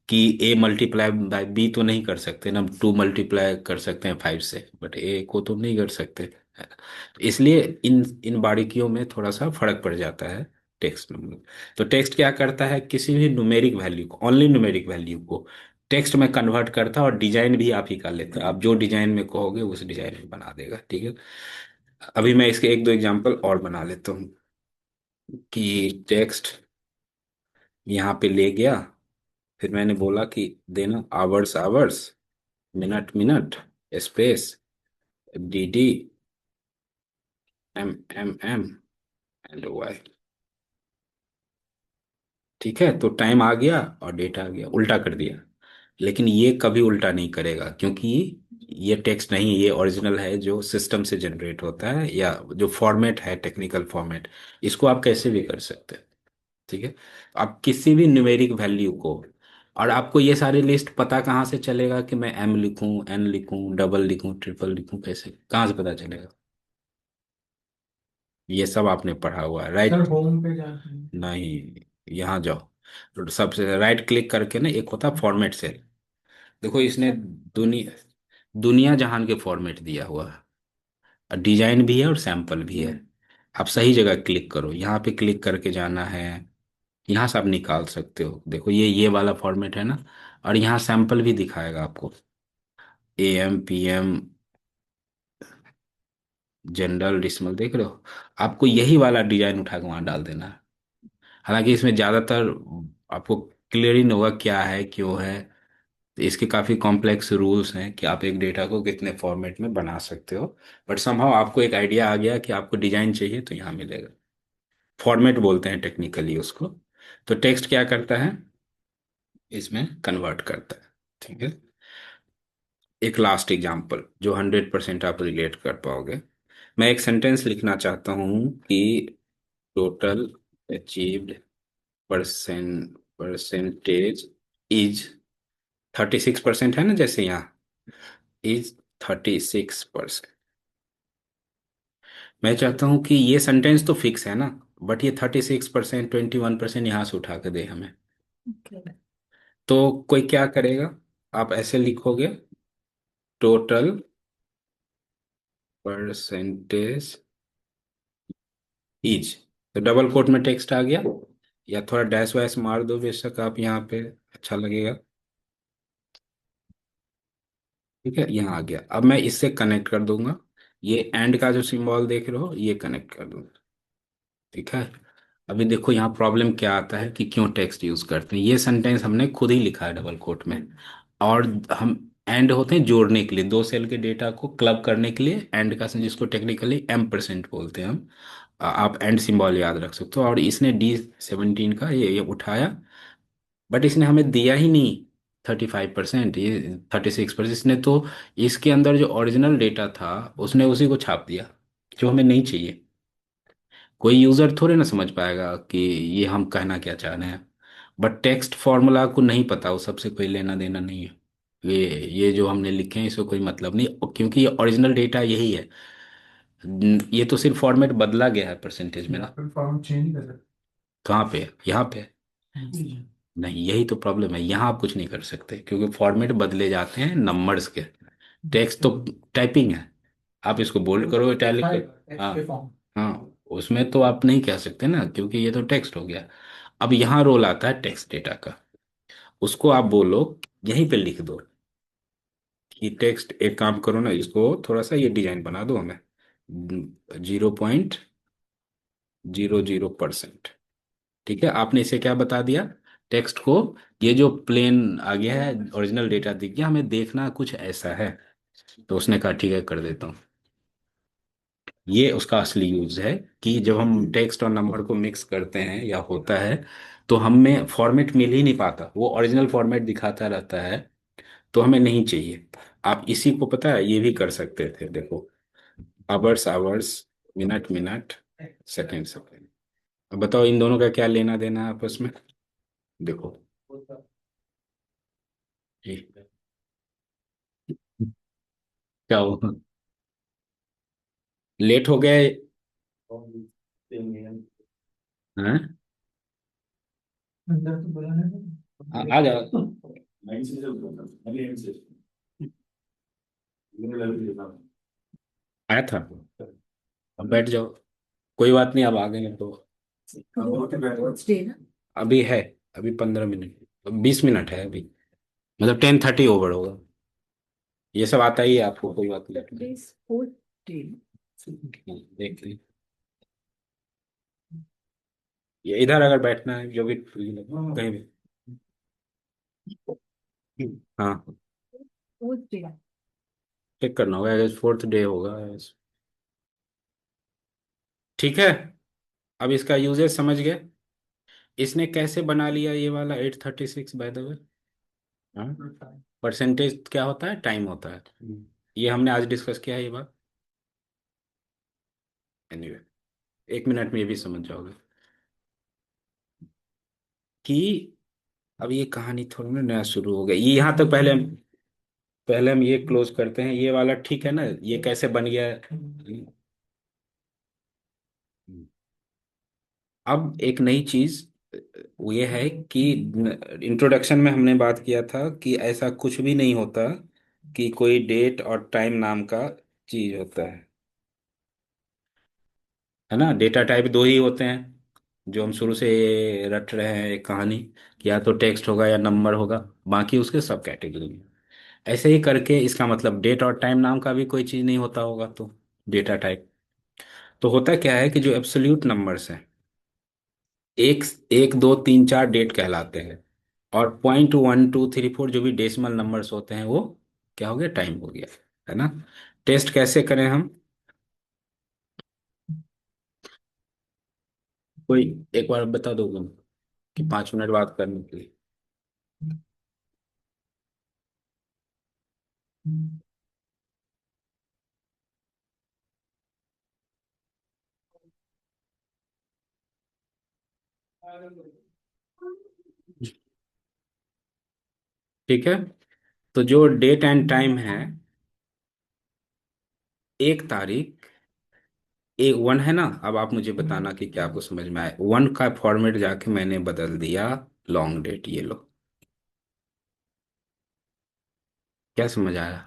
कि ए मल्टीप्लाई बाय बी तो नहीं कर सकते ना, टू मल्टीप्लाई कर सकते हैं फाइव से, बट ए को तो नहीं कर सकते, है ना? तो इसलिए इन इन बारीकियों में थोड़ा सा फर्क पड़ जाता है टेक्स्ट में। तो टेक्स्ट क्या करता है, किसी भी न्यूमेरिक वैल्यू को, ओनली न्यूमेरिक वैल्यू को टेक्स्ट में कन्वर्ट करता है, और डिजाइन भी आप ही कर लेते हैं, आप जो डिजाइन में कहोगे उस डिजाइन में बना देगा, ठीक है। अभी मैं इसके एक दो एग्जांपल और बना लेता हूँ कि टेक्स्ट यहाँ पे ले गया, फिर मैंने बोला कि देना hours hours, minute minute, space, D D, M M M, and Y, ठीक है। तो टाइम आ गया और डेट आ गया, उल्टा कर दिया। लेकिन ये कभी उल्टा नहीं करेगा, क्योंकि ये टेक्स्ट नहीं, ये ओरिजिनल है जो सिस्टम से जनरेट होता है, या जो फॉर्मेट है टेक्निकल फॉर्मेट, इसको आप कैसे भी कर सकते हैं, ठीक है। आप किसी भी न्यूमेरिक वैल्यू को, और आपको ये सारी लिस्ट पता कहाँ से चलेगा कि मैं एम लिखूं, एन लिखूं, डबल लिखूं, ट्रिपल लिखूं, कैसे कहाँ से पता चलेगा? ये सब आपने पढ़ा हुआ है, सर राइट? होम पे जाते हैं। नहीं, यहाँ जाओ, तो सबसे राइट क्लिक करके ना, एक होता फॉर्मेट सेल, देखो इसने दुनिया दुनिया जहान के फॉर्मेट दिया हुआ है, और डिजाइन भी है और सैंपल भी है। आप सही जगह क्लिक करो, यहाँ पे क्लिक करके जाना है, यहाँ से आप निकाल सकते हो, देखो ये वाला फॉर्मेट है ना, और यहाँ सैंपल भी दिखाएगा आपको, M P M, general, decimal, देख रहे हो। आपको यही वाला डिजाइन उठा के वहाँ डाल देना है। हालांकि इसमें ज़्यादातर आपको क्लियर ही नहीं होगा क्या है क्यों है, तो इसके काफ़ी कॉम्प्लेक्स रूल्स हैं कि आप एक डेटा को कितने फॉर्मेट में बना सकते हो। बट समहाउ आपको एक आइडिया आ गया कि आपको डिजाइन चाहिए तो यहाँ मिलेगा। फॉर्मेट बोलते हैं टेक्निकली उसको। तो टेक्स्ट क्या करता है, इसमें कन्वर्ट करता है, ठीक है। एक लास्ट एग्जांपल जो 100% आप रिलेट कर पाओगे, मैं एक सेंटेंस लिखना चाहता हूँ कि टोटल अचीव्ड परसेंटेज इज 36% है ना, जैसे यहाँ इज 36%। मैं चाहता हूँ कि ये सेंटेंस तो फिक्स है ना, बट ये 36%, 21% यहाँ से उठा के दे हमें। Okay. तो कोई क्या करेगा, आप ऐसे लिखोगे, टोटल परसेंटेज इज, तो डबल कोट में टेक्स्ट आ गया, या थोड़ा डैश वैश मार दो बेशक आप यहाँ पे, अच्छा लगेगा। ठीक है, यहाँ आ गया। अब मैं इससे कनेक्ट कर दूंगा, ये एंड का जो सिंबल देख रहे हो ये कनेक्ट कर दूंगा। ठीक है। अभी देखो यहाँ प्रॉब्लम क्या आता है कि क्यों टेक्स्ट यूज करते हैं। ये सेंटेंस हमने खुद ही लिखा है डबल कोट में, और हम एंड होते हैं जोड़ने के लिए, दो सेल के डेटा को क्लब करने के लिए एंड का, जिसको टेक्निकली M% बोलते हैं हम। आप एंड सिंबल याद रख सकते हो। और इसने D17 का ये उठाया, बट इसने हमें दिया ही नहीं 35%, ये 36%। इसने तो इसके अंदर जो ओरिजिनल डेटा था उसने उसी को छाप दिया, जो हमें नहीं चाहिए। कोई यूजर थोड़े ना समझ पाएगा कि ये हम कहना क्या चाह रहे हैं। बट टेक्स्ट फॉर्मूला को नहीं पता, वो सबसे कोई लेना देना नहीं है। ये जो हमने लिखे हैं इसको कोई मतलब नहीं, क्योंकि ये ओरिजिनल डेटा यही है। ये तो सिर्फ फॉर्मेट बदला गया है परसेंटेज में ना। फॉर्म चेंज नहीं कर सकते। कहाँ पे? यहाँ पे नहीं, यही तो प्रॉब्लम है। यहाँ आप कुछ नहीं कर सकते क्योंकि फॉर्मेट बदले जाते हैं नंबर्स के। टेक्स्ट तो टाइपिंग है, आप इसको बोल्ड करो, इटैलिक करो। हाँ, फॉर्म। हाँ, उसमें तो आप नहीं कह सकते ना, क्योंकि ये तो टेक्स्ट हो गया। अब यहाँ रोल आता है टेक्स्ट डेटा का, उसको आप बोलो यहीं पे लिख दो कि टेक्स्ट, एक काम करो ना, इसको थोड़ा सा ये डिजाइन बना दो हमें, 0.00%। ठीक है, आपने इसे क्या बता दिया टेक्स्ट को, ये जो प्लेन आ गया है ओरिजिनल डेटा दिख गया, हमें देखना कुछ ऐसा है। तो उसने कहा ठीक है, कर देता हूँ। ये उसका असली यूज है कि जब हम टेक्स्ट और नंबर को मिक्स करते हैं या होता है, तो हमें फॉर्मेट मिल ही नहीं पाता, वो ओरिजिनल फॉर्मेट दिखाता रहता है, तो हमें नहीं चाहिए। आप इसी को पता है ये भी कर सकते थे, देखो, hours hours, minute minute, second second. अब बताओ इन दोनों का क्या लेना देना है आपस में? देखो जी, क्या हो, लेट हो गए हैं? अंदर तो बोला नहीं। आ जाओ। आया था, अब बैठ जाओ, कोई बात नहीं, अब आ गए हैं तो। डे ना। अभी है, अभी 15 मिनट, 20 मिनट है अभी, मतलब 10:30 ओवर होगा। ये सब आता ही है आपको, कोई बात नहीं। Today's fourth day. देख ली, ये इधर अगर बैठना है जो भी कहीं भी। हाँ, Fourth day. चेक करना होगा, 4th डे होगा। ठीक है, अब इसका यूजेस समझ गए। इसने कैसे बना लिया ये वाला 836 बाय द वे? हाँ, परसेंटेज क्या होता है, टाइम होता है। ये हमने आज डिस्कस किया है ये बात। एनीवे, 1 मिनट में ये भी समझ जाओगे कि अब ये कहानी थोड़ी ना नया शुरू हो गई। ये यहाँ तक पहले हम ये क्लोज करते हैं, ये वाला ठीक है ना, ये कैसे बन गया है। अब एक नई चीज वो ये है कि इंट्रोडक्शन में हमने बात किया था कि ऐसा कुछ भी नहीं होता कि कोई डेट और टाइम नाम का चीज होता है ना। डेटा टाइप दो ही होते हैं, जो हम शुरू से रट रहे हैं एक कहानी, कि या तो टेक्स्ट होगा या नंबर होगा, बाकी उसके सब कैटेगरी में। ऐसे ही करके इसका मतलब डेट और टाइम नाम का भी कोई चीज नहीं होता होगा, तो डेटा टाइप। तो होता क्या है कि जो एब्सोल्यूट नंबर्स हैं, एक एक दो तीन चार डेट कहलाते हैं, और 0.1 2 3 4 जो भी डेसिमल नंबर्स होते हैं वो क्या हो गया, टाइम हो गया, है ना। टेस्ट कैसे करें हम? कोई एक बार बता दो कि 5 मिनट बात करने के लिए। ठीक है, तो जो डेट एंड टाइम है, 1 तारीख, एक वन है ना। अब आप मुझे बताना कि क्या आपको समझ में आए। वन का फॉर्मेट जाके मैंने बदल दिया लॉन्ग डेट, ये लो, क्या समझ आया?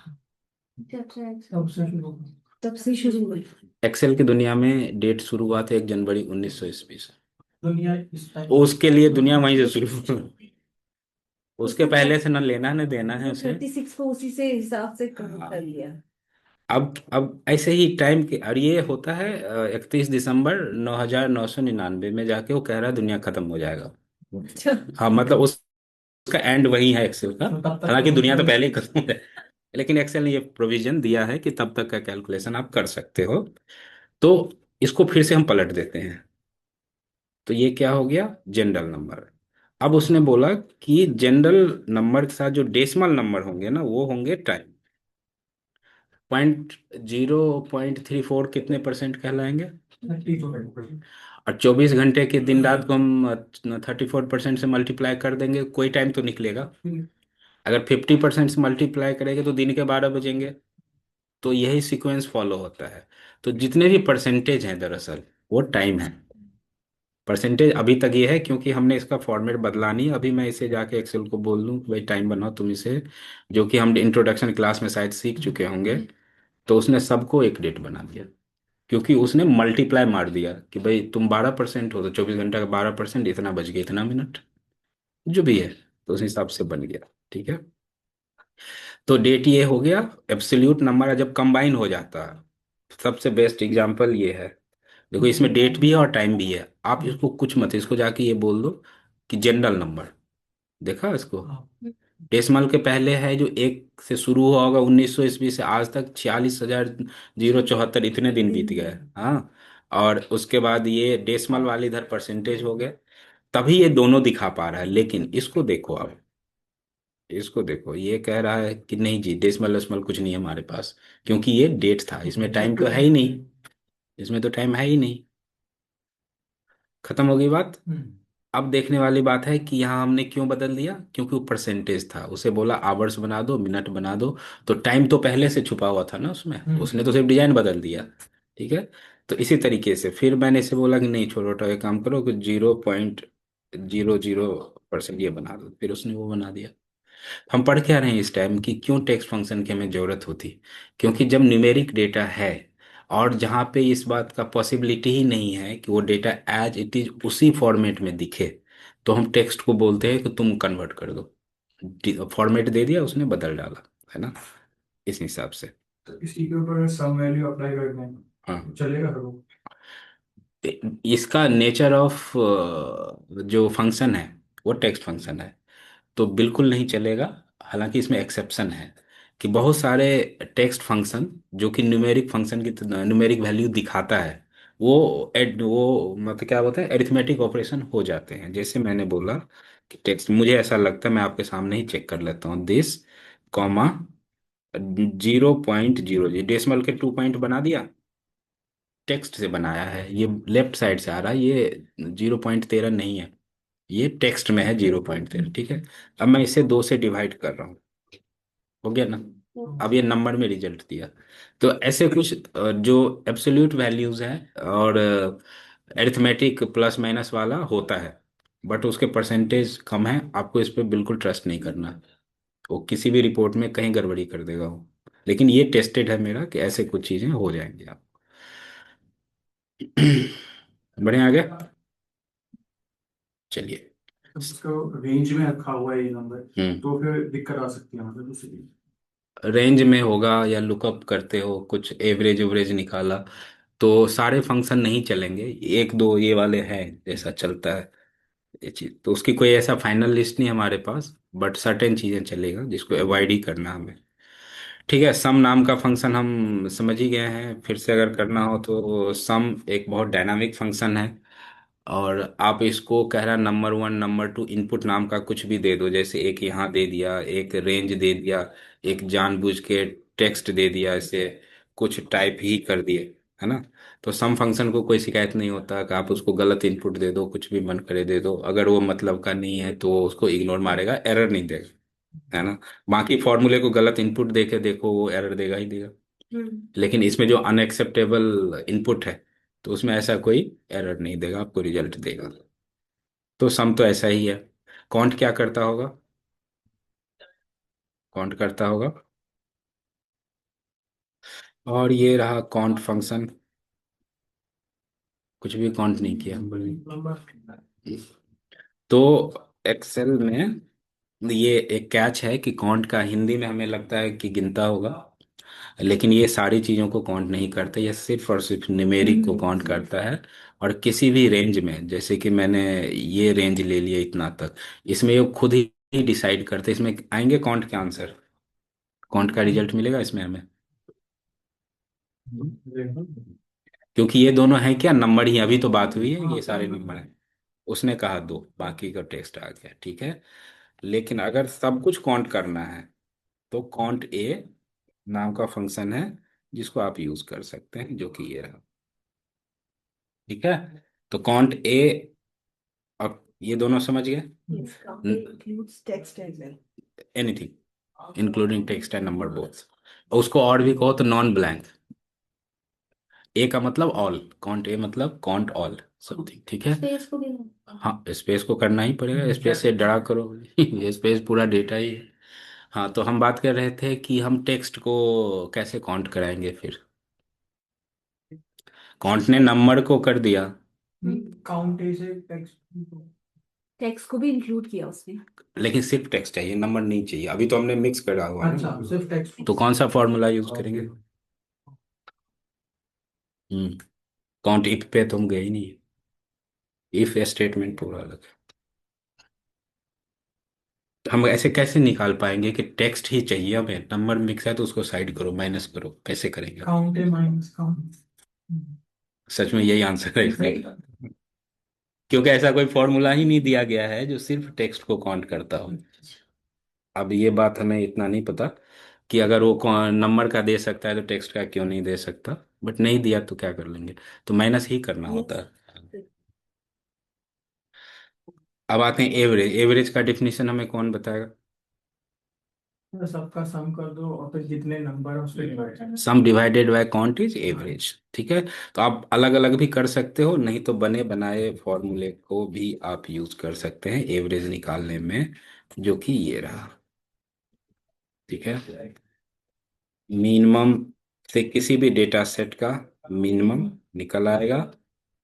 तब से शुरू होगा। तब से शुरू हुई। एक्सेल की दुनिया में डेट शुरू हुआ था 1 जनवरी 1900 ईस्वी से। दुनिया इस टाइम उसके लिए दुनिया वहीं से शुरू हुई। उसके पहले से न लेना न देना है उसे। 36 को उसी से हिसाब से कर हाँ। कर लिया। अब ऐसे ही टाइम के, और ये होता है 31 दिसंबर 9999 में जाके वो कह रहा है दुनिया खत्म हो जाएगा। अच्छा। हाँ मतलब उसका एंड वही है एक्सेल का। तो तब तक हालांकि तो दुनिया तो मतलब पहले ही खत्म हो जाए, लेकिन एक्सेल ने ये प्रोविजन दिया है कि तब तक का कैलकुलेशन आप कर सकते हो। तो इसको फिर से हम पलट देते हैं। तो ये क्या हो गया, जनरल नंबर। अब उसने बोला कि जनरल नंबर के साथ जो डेसिमल नंबर होंगे ना वो होंगे टाइम। 0.34 कितने परसेंट कहलाएंगे। 30%। और 24 घंटे के दिन रात को हम 34% से मल्टीप्लाई कर देंगे, कोई टाइम तो निकलेगा। अगर 50% से मल्टीप्लाई करेंगे तो दिन के 12 बजेंगे। तो यही सीक्वेंस फॉलो होता है। तो जितने भी परसेंटेज हैं दरअसल वो टाइम है। परसेंटेज अभी तक ये है क्योंकि हमने इसका फॉर्मेट बदला नहीं। अभी मैं इसे जाके एक्सेल को बोल दूं कि भाई टाइम बनाओ तुम इसे, जो कि हम इंट्रोडक्शन क्लास में शायद सीख चुके होंगे। तो उसने सबको एक डेट बना दिया, क्योंकि उसने मल्टीप्लाई मार दिया कि भाई तुम 12% हो तो 24 घंटा का 12% इतना बच गया इतना मिनट, जो भी है। तो उस हिसाब से बन गया। ठीक है। तो डेट ये हो गया। एब्सोल्यूट नंबर जब कंबाइन हो जाता है, सबसे बेस्ट एग्जांपल ये है। देखो इसमें डेट भी है और टाइम भी है। आप इसको कुछ मत, इसको जाके ये बोल दो कि जनरल नंबर। देखा इसको। डेसिमल के पहले है जो एक से शुरू हुआ होगा 1900 ईस्वी से आज तक 46,074 इतने दिन बीत गए। हाँ। और उसके बाद ये डेसिमल वाले इधर परसेंटेज हो गए, तभी ये दोनों दिखा पा रहा है। लेकिन इसको देखो आप, इसको देखो, ये कह रहा है कि नहीं जी डेसिमल वेसिमल कुछ नहीं है हमारे पास, क्योंकि ये डेट था, इसमें टाइम तो है ही नहीं। इसमें तो टाइम है ही नहीं। खत्म हो गई बात। अब देखने वाली बात है कि यहाँ हमने क्यों बदल दिया, क्योंकि वो परसेंटेज था। उसे बोला आवर्स बना दो, मिनट बना दो। तो टाइम तो पहले से छुपा हुआ था ना उसमें, उसने तो सिर्फ डिजाइन बदल दिया। ठीक है। तो इसी तरीके से फिर मैंने इसे बोला कि नहीं छोड़ो हटाओ, एक काम करो कि 0.00% ये बना दो, फिर उसने वो बना दिया। हम पढ़ क्या रहे हैं इस टाइम कि क्यों टेक्स्ट फंक्शन की हमें जरूरत होती। क्योंकि जब न्यूमेरिक डेटा है और जहाँ पे इस बात का पॉसिबिलिटी ही नहीं है कि वो डेटा एज इट इज उसी फॉर्मेट में दिखे, तो हम टेक्स्ट को बोलते हैं कि तुम कन्वर्ट कर दो। फॉर्मेट दे दिया उसने, बदल डाला, है ना, इस हिसाब से। तो इसी के ऊपर सम वैल्यू अप्लाई कर दें हाँ। तो चलेगा फिर वो। इसका नेचर ऑफ जो फंक्शन है वो टेक्स्ट फंक्शन है, तो बिल्कुल नहीं चलेगा। हालांकि इसमें एक्सेप्शन है कि बहुत सारे टेक्स्ट फंक्शन जो कि न्यूमेरिक फंक्शन की न्यूमेरिक वैल्यू दिखाता है, वो मतलब क्या बोलते हैं एरिथमेटिक ऑपरेशन हो जाते हैं। जैसे मैंने बोला कि टेक्स्ट, मुझे ऐसा लगता है, मैं आपके सामने ही चेक कर लेता हूँ, दिस कॉमा 0.0 डेसिमल के 2 पॉइंट बना दिया, टेक्स्ट से बनाया है। ये लेफ्ट साइड से आ रहा है, ये 0.13 नहीं है, ये टेक्स्ट में है 0.13। ठीक है। अब मैं इसे 2 से डिवाइड कर रहा हूँ, हो गया ना। अब ये नंबर में रिजल्ट दिया। तो ऐसे कुछ जो एब्सोल्यूट वैल्यूज हैं और अरिथमेटिक प्लस माइनस वाला होता है, बट उसके परसेंटेज कम है। आपको इस पर बिल्कुल ट्रस्ट नहीं करना, वो किसी भी रिपोर्ट में कहीं गड़बड़ी कर देगा वो। लेकिन ये टेस्टेड है मेरा कि ऐसे कुछ चीजें हो जाएंगी आप। बढ़िया आ गया। चलिए। जब उसको रेंज में रखा हुआ है ये नंबर, हम्म। तो फिर दिक्कत आ सकती है मतलब उसी। रेंज में होगा या लुकअप करते हो कुछ एवरेज एवरेज निकाला, तो सारे फंक्शन नहीं चलेंगे, एक दो ये वाले हैं जैसा चलता है ये चीज। तो उसकी कोई ऐसा फाइनल लिस्ट नहीं हमारे पास, बट सर्टेन चीजें चलेगा जिसको अवॉइड ही करना हमें। ठीक है। सम नाम का फंक्शन हम समझ ही गए हैं, फिर से अगर करना हो तो सम एक बहुत डायनामिक फंक्शन है। और आप इसको कह रहा number one number two input नाम का कुछ भी दे दो, जैसे एक यहाँ दे दिया, एक रेंज दे दिया, एक जानबूझ के टेक्स्ट दे दिया, इसे कुछ टाइप ही कर दिए, है ना। तो सम फंक्शन को कोई शिकायत नहीं होता कि आप उसको गलत इनपुट दे दो, कुछ भी मन करे दे दो, अगर वो मतलब का नहीं है तो वो उसको इग्नोर मारेगा, एरर नहीं देगा, है ना। बाकी फॉर्मूले को गलत इनपुट दे के देखो वो एरर देगा ही देगा। लेकिन इसमें जो अनएक्सेप्टेबल इनपुट है, तो उसमें ऐसा कोई एरर नहीं देगा, आपको रिजल्ट देगा। तो सम तो ऐसा ही है। काउंट क्या करता होगा, काउंट करता होगा। और ये रहा काउंट फंक्शन, कुछ भी काउंट नहीं किया। तो एक्सेल में ये एक कैच है कि काउंट का हिंदी में हमें लगता है कि गिनता होगा, लेकिन ये सारी चीज़ों को काउंट नहीं करता, ये सिर्फ और सिर्फ न्यूमेरिक को काउंट करता है। और किसी भी रेंज में, जैसे कि मैंने ये रेंज ले लिया इतना तक, इसमें ये खुद ही डिसाइड करते हैं, इसमें आएंगे काउंट के आंसर, काउंट का रिजल्ट मिलेगा इसमें हमें। क्योंकि ये दोनों हैं क्या, नंबर ही, अभी तो बात हुई है ये सारे नंबर हैं। उसने कहा दो, बाकी का टेक्स्ट आ गया, ठीक है। लेकिन अगर सब कुछ काउंट करना है तो काउंट ए नाम का फंक्शन है, जिसको आप यूज कर सकते हैं, जो कि ये रहा, ठीक है। तो काउंट ए, अब ये दोनों समझ गए, Yes, count includes text as well. Anything including text and number both. उसको और भी कहो तो नॉन ब्लैंक, ए का मतलब ऑल, काउंट ए मतलब काउंट ऑल समथिंग, ठीक है। स्पेस को भी हाँ, स्पेस को करना ही पड़ेगा, स्पेस से डरा करो ये स्पेस पूरा डेटा ही है। हाँ, तो हम बात कर रहे थे कि हम टेक्स्ट को कैसे काउंट कराएंगे फिर। काउंट ने नंबर को कर दिया, काउंट ए से टेक्स्ट। टेक्स्ट को भी इंक्लूड किया उसने। लेकिन सिर्फ टेक्स्ट चाहिए, नंबर नहीं चाहिए, अभी तो हमने मिक्स करा हुआ है अच्छा, ना। सिर्फ टेक्स्ट। तो कौन सा फॉर्मूला यूज करेंगे? हम्म काउंट इफ पे तो हम गए ही नहीं, इफ स्टेटमेंट पूरा अलग है। तो हम ऐसे कैसे निकाल पाएंगे कि टेक्स्ट ही चाहिए हमें, नंबर मिक्स है तो उसको साइड करो, माइनस करो, कैसे करेंगे? काउंट ए माइनस काउंट। सच में यही आंसर है इसका, क्योंकि ऐसा कोई फॉर्मूला ही नहीं दिया गया है जो सिर्फ टेक्स्ट को काउंट करता हो। अब ये बात हमें इतना नहीं पता कि अगर वो नंबर का दे सकता है तो टेक्स्ट का क्यों नहीं दे सकता, बट नहीं दिया तो क्या कर लेंगे, तो माइनस ही करना होता यस। है। अब आते हैं एवरेज, एवरेज का डिफिनीशन हमें कौन बताएगा? सबका सम कर दो और फिर जितने नंबर है उससे divide. Some divided by count is average, ठीक है। तो आप अलग अलग भी कर सकते हो, नहीं तो बने बनाए फॉर्मूले को भी आप यूज कर सकते हैं एवरेज निकालने में, जो कि ये रहा, ठीक है। मिनिमम से किसी भी डेटा सेट का मिनिमम निकल आएगा,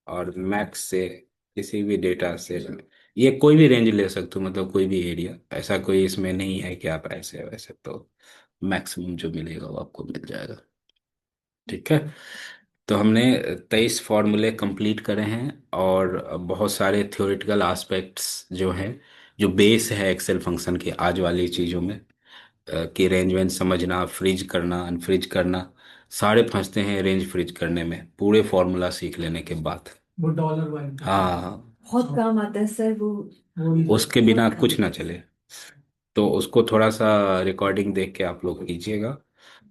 और मैक्स से किसी भी डेटा सेट में, ये कोई भी रेंज ले सकते हो, मतलब कोई भी एरिया, ऐसा कोई इसमें नहीं है कि आप ऐसे वैसे, तो मैक्सिमम जो मिलेगा वो आपको मिल जाएगा, ठीक है। तो हमने 23 फार्मूले कंप्लीट करे हैं, और बहुत सारे थ्योरेटिकल एस्पेक्ट्स जो हैं, जो बेस है एक्सेल फंक्शन के आज वाली चीज़ों में, कि रेंज वेंज समझना, फ्रीज करना, अनफ्रीज करना, सारे फंसते हैं रेंज फ्रीज करने में पूरे फॉर्मूला सीख लेने के बाद। वो डॉलर वाली। हाँ, बहुत काम आता है सर वो उसके बहुत बिना काम कुछ आता ना है। चले। तो उसको थोड़ा सा रिकॉर्डिंग देख के आप लोग कीजिएगा,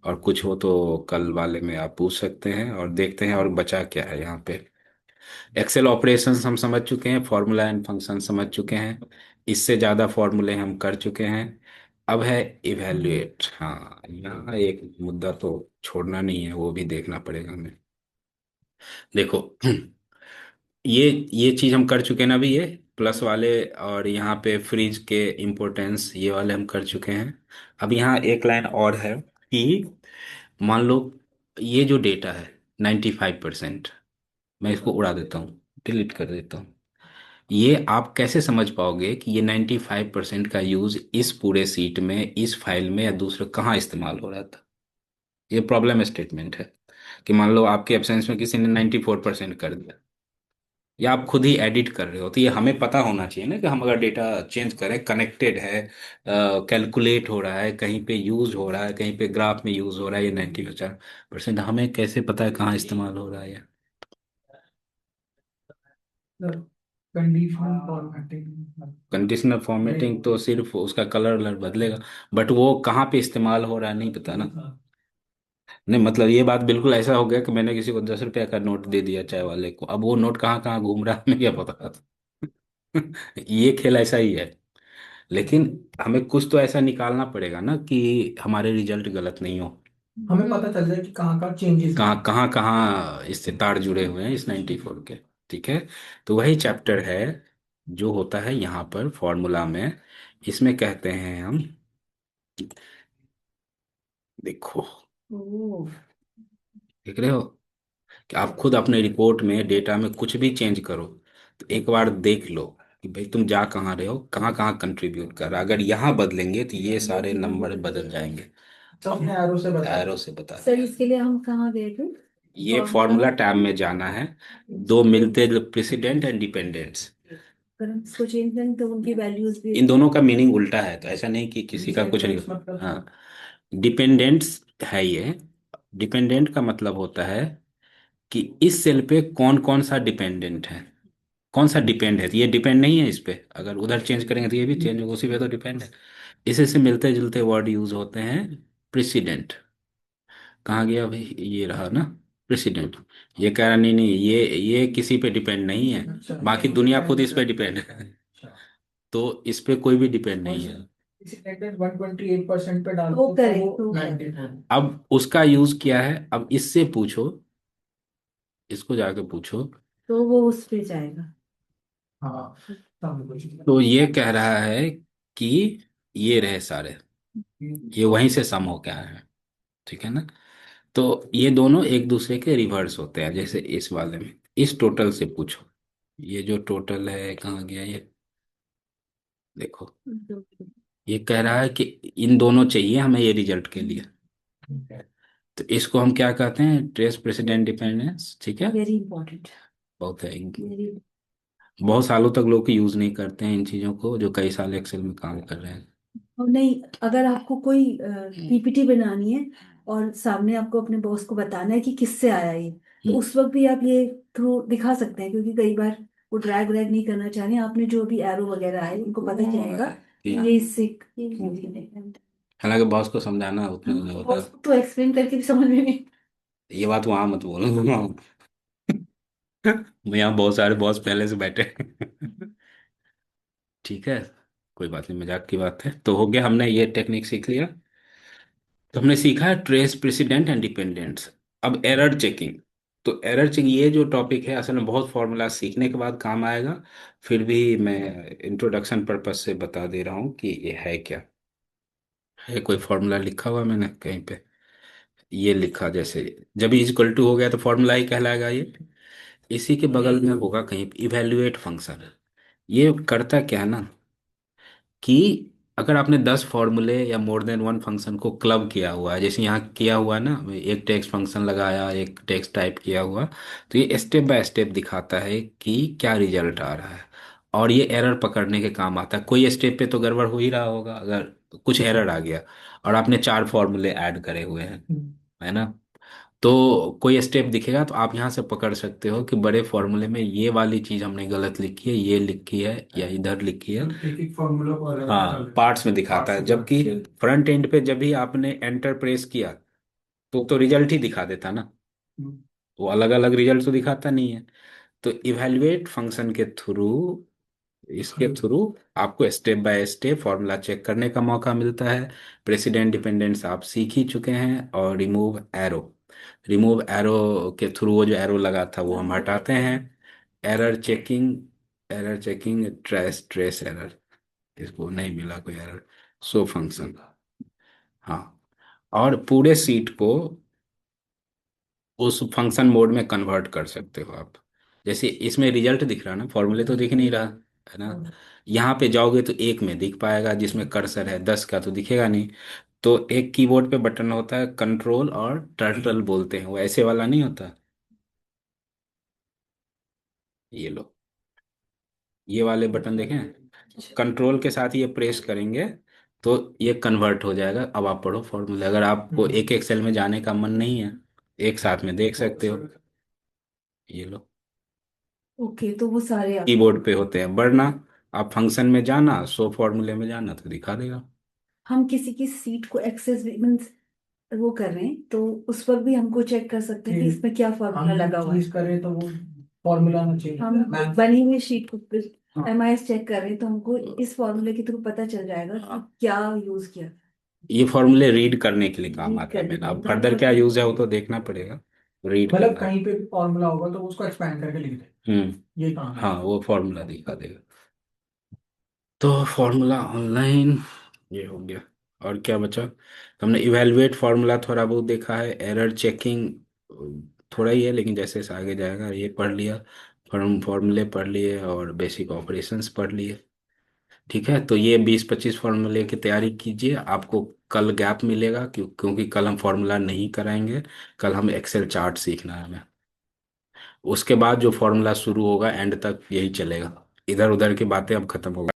और कुछ हो तो कल वाले में आप पूछ सकते हैं, और देखते हैं और बचा क्या है यहाँ पे। एक्सेल ऑपरेशंस हम समझ चुके हैं, फॉर्मूला एंड फंक्शन समझ चुके हैं, इससे ज़्यादा फॉर्मूले हम कर चुके हैं। अब है इवेल्युएट, हाँ यहाँ एक मुद्दा तो छोड़ना नहीं है, वो भी देखना पड़ेगा हमें। देखो ये चीज़ हम कर चुके हैं ना अभी, ये प्लस वाले, और यहाँ पे फ्रीज के इम्पोर्टेंस ये वाले हम कर चुके हैं। अब यहाँ एक लाइन और है कि मान लो ये जो डेटा है 95%, मैं इसको उड़ा देता हूँ, डिलीट कर देता हूँ। ये आप कैसे समझ पाओगे कि ये 95% का यूज इस पूरे सीट में, इस फाइल में, या दूसरे कहाँ इस्तेमाल हो रहा था? ये प्रॉब्लम स्टेटमेंट है, कि मान लो आपके एब्सेंस में किसी ने 94% कर दिया, या आप खुद ही एडिट कर रहे हो, तो ये हमें पता होना चाहिए ना कि हम अगर डेटा चेंज करें, कनेक्टेड है, कैलकुलेट हो रहा है, कहीं पे यूज हो रहा है, कहीं पे ग्राफ में यूज हो रहा है, ये 95%, हमें कैसे पता है कहाँ इस्तेमाल हो रहा है ये? Conditional formatting. कंडीशनल फॉर्मेटिंग तो सिर्फ उसका कलर वलर बदलेगा, बट वो कहाँ पे इस्तेमाल हो रहा है नहीं पता ना। नहीं मतलब ये बात बिल्कुल ऐसा हो गया कि मैंने किसी को 10 रुपया का नोट दे दिया चाय वाले को, अब वो नोट कहाँ कहाँ घूम रहा है हमें क्या पता ये खेल ऐसा ही है। लेकिन हमें कुछ तो ऐसा निकालना पड़ेगा ना कि हमारे रिजल्ट गलत नहीं हो। हमें पता चल जाए कि कहाँ का चेंजेस है। कहाँ कहाँ कहाँ इससे तार जुड़े हुए हैं इस 94 के, ठीक है। तो वही चैप्टर है जो होता है यहाँ पर फॉर्मूला में, इसमें कहते हैं हम, देखो ओह। देख रहे हो कि आप खुद अपने रिपोर्ट में डेटा में कुछ भी चेंज करो तो एक बार देख लो कि भाई तुम जा कहाँ रहे हो, कहाँ कहाँ कंट्रीब्यूट कर रहा है। अगर यहाँ बदलेंगे तो ये सारे नंबर बदल जाएंगे। तो अपने एरो से बता एरो से बता सर देगा। इसके लिए हम कहाँ गए थे? ये फॉर्मूला। फॉर्मूला टैब में जाना है। दो मिलते प्रेसिडेंट एंड डिपेंडेंट्स, अगर हम इसको चेंज करें तो उनकी वैल्यूज भी। इन दोनों का मीनिंग उल्टा है, तो ऐसा नहीं कि किसी का कुछ नहीं। मतलब हाँ, डिपेंडेंट्स है ये। डिपेंडेंट का मतलब होता है कि इस सेल पे कौन कौन सा डिपेंडेंट है, कौन सा डिपेंड है। तो ये डिपेंड नहीं है इस पे, अगर उधर चेंज करेंगे तो ये भी चेंज होगा, उसी पे तो डिपेंड है। इसी से मिलते जुलते वर्ड यूज होते हैं प्रेसिडेंट। कहाँ गया भाई, ये रहा ना प्रेसिडेंट। ये कह रहा नहीं नहीं, ये किसी पे डिपेंड नहीं है, अच्छा बाकी दुनिया खुद इस पे डिपेंड है। अच्छा। तो इस पे कोई भी डिपेंड नहीं है। इसी सेंटेंस 128% पे डाल वो दो तो करें वो तो 94। अब उसका यूज किया है, अब इससे पूछो, इसको जाके पूछो। तो वो उस पे जाएगा। हाँ तब कुछ तो ये कह रहा है कि ये रहे सारे, ये वहीं से सम हो के आए हैं, ठीक है ना। तो ये दोनों एक दूसरे के रिवर्स होते हैं। जैसे इस वाले में इस टोटल से पूछो, ये जो टोटल है कहाँ गया ये, देखो। ये कह रहा है कि इन दोनों चाहिए हमें ये रिजल्ट के लिए। तो इसको हम क्या कहते हैं, ट्रेस प्रेसिडेंट डिपेंडेंस, ठीक है। Very important. बहुत है, वेरी। बहुत सालों तक लोग यूज नहीं करते हैं इन चीजों को, जो कई साल एक्सेल में काम कर रहे हैं। और नहीं, अगर आपको कोई पीपीटी बनानी है और सामने आपको अपने बॉस को बताना है कि किससे आया ये, तो हम्म, उस वक्त भी आप ये थ्रू दिखा सकते हैं, क्योंकि कई बार वो ड्रैग व्रैग नहीं करना चाह रहे हैं। आपने जो भी एरो वगैरह है उनको पता चलेगा कि ये इससे। हालांकि बॉस को समझाना उतना नहीं होता। बॉस को तो एक्सप्लेन करके भी समझ में नहीं। ये बात वहां मत बोलो। यहाँ बहुत सारे बॉस पहले से बैठे हैं। ठीक है, कोई बात नहीं, मजाक की बात है। तो हो गया, हमने ये टेक्निक सीख लिया। तो हमने सीखा है ट्रेस प्रेसिडेंट एंड डिपेंडेंट्स। अब एरर चेकिंग। तो एरर चेक ये जो टॉपिक है असल में बहुत फॉर्मूला सीखने के बाद काम आएगा। फिर भी मैं इंट्रोडक्शन पर्पज से बता दे रहा हूँ कि ये है क्या। है कोई फॉर्मूला लिखा हुआ मैंने कहीं पे, ये लिखा जैसे, जब इज इक्वल टू हो गया तो फॉर्मूला ही कहलाएगा ये। इसी के बगल में होगा कहीं इवेल्युएट फंक्शन। ये करता क्या है ना, कि अगर आपने 10 फॉर्मूले या मोर देन वन फंक्शन को क्लब किया हुआ है, जैसे यहाँ किया हुआ है ना, एक टेक्स्ट फंक्शन लगाया, एक टेक्स्ट टाइप किया हुआ, तो ये स्टेप बाय स्टेप दिखाता है कि क्या रिजल्ट आ रहा है। और ये एरर पकड़ने के काम आता है। कोई स्टेप पे तो गड़बड़ हो ही रहा होगा, अगर कुछ एरर आ गया और आपने 4 फॉर्मूले ऐड करे हुए हैं, है ना, तो कोई स्टेप दिखेगा तो आप यहाँ से पकड़ सकते हो कि बड़े फॉर्मूले में ये वाली चीज हमने गलत लिखी है, ये लिखी है या इधर लिखी है। एक एक फॉर्मूला को अलग हाँ, अलग पार्ट्स में दिखाता है। जबकि फ्रंट एंड पे जब भी आपने एंटर प्रेस किया तो रिजल्ट ही दिखा देता ना, वो अलग अलग रिजल्ट तो दिखाता नहीं है। तो इवेल्युएट फंक्शन के थ्रू, इसके थ्रू आपको step by step formula check करने का मौका मिलता है। प्रेसिडेंट डिपेंडेंट्स आप सीख ही चुके हैं। और रिमूव एरो, रिमूव एरो के थ्रू वो जो एरो लगा था वो हम हटाते हैं। Error checking, error checking trace trace error, इसको नहीं मिला कोई एरर, सो फंक्शन। हाँ, और पूरे सीट को उस फंक्शन मोड में कन्वर्ट कर सकते हो आप। जैसे इसमें रिजल्ट दिख रहा है ना, फॉर्मूले तो दिख नहीं रहा, है ना। यहाँ पे जाओगे तो एक में दिख पाएगा जिसमें कर्सर है, 10 का तो दिखेगा नहीं। तो एक कीबोर्ड पे बटन होता है कंट्रोल और टर्टल बोलते हैं, वो ऐसे वाला नहीं होता। ये लो, ये वाले बटन देखें, कंट्रोल के साथ ये प्रेस करेंगे तो ये कन्वर्ट हो जाएगा। अब आप पढ़ो फॉर्मूला, अगर आपको एक एक सेल में जाने का मन नहीं है, एक साथ में देख सकते हो। ये लो, ओके, तो वो सारे आप। कीबोर्ड पे होते हैं, वरना आप फंक्शन में जाना, सो फॉर्मूले में जाना तो दिखा देगा। हम किसी की सीट को एक्सेस मीन्स वो कर रहे हैं तो उस पर भी हमको चेक कर सकते हैं कि इसमें क्या फॉर्मूला लगा हुआ है। चीज करें तो वो फॉर्मूला ना चाहिए हम मैथ। बनी हुई शीट को हाँ एमआईएस चेक कर रहे हैं तो हमको इस फॉर्मूले के थ्रू पता चल जाएगा कि क्या यूज किया। ये फॉर्मूले रीड करने के लिए काम रीड आता है करने मेरा, के अब लिए फर्दर क्या यूज है वो तो देखना पड़ेगा, रीड मतलब करना है। कहीं पे भी फॉर्मूला होगा तो उसको एक्सपेंड करके लिख दे, ये काम है। हाँ, वो फॉर्मूला दिखा देगा। तो फॉर्मूला ऑनलाइन ये हो गया। और क्या बचा, हमने इवेलुएट फार्मूला थोड़ा बहुत देखा है, एरर चेकिंग थोड़ा ही है लेकिन जैसे जैसे आगे जाएगा ये पढ़ लिया। फॉर्मूले पढ़ लिए और बेसिक ऑपरेशंस पढ़ लिए। ठीक है, तो ये 20-25 फॉर्मूले की तैयारी कीजिए। आपको कल गैप मिलेगा, क्योंकि कल हम फॉर्मूला नहीं कराएंगे। कल हम एक्सेल चार्ट सीखना है हमें। उसके बाद जो फॉर्मूला शुरू होगा एंड तक यही चलेगा, इधर उधर की बातें अब खत्म हो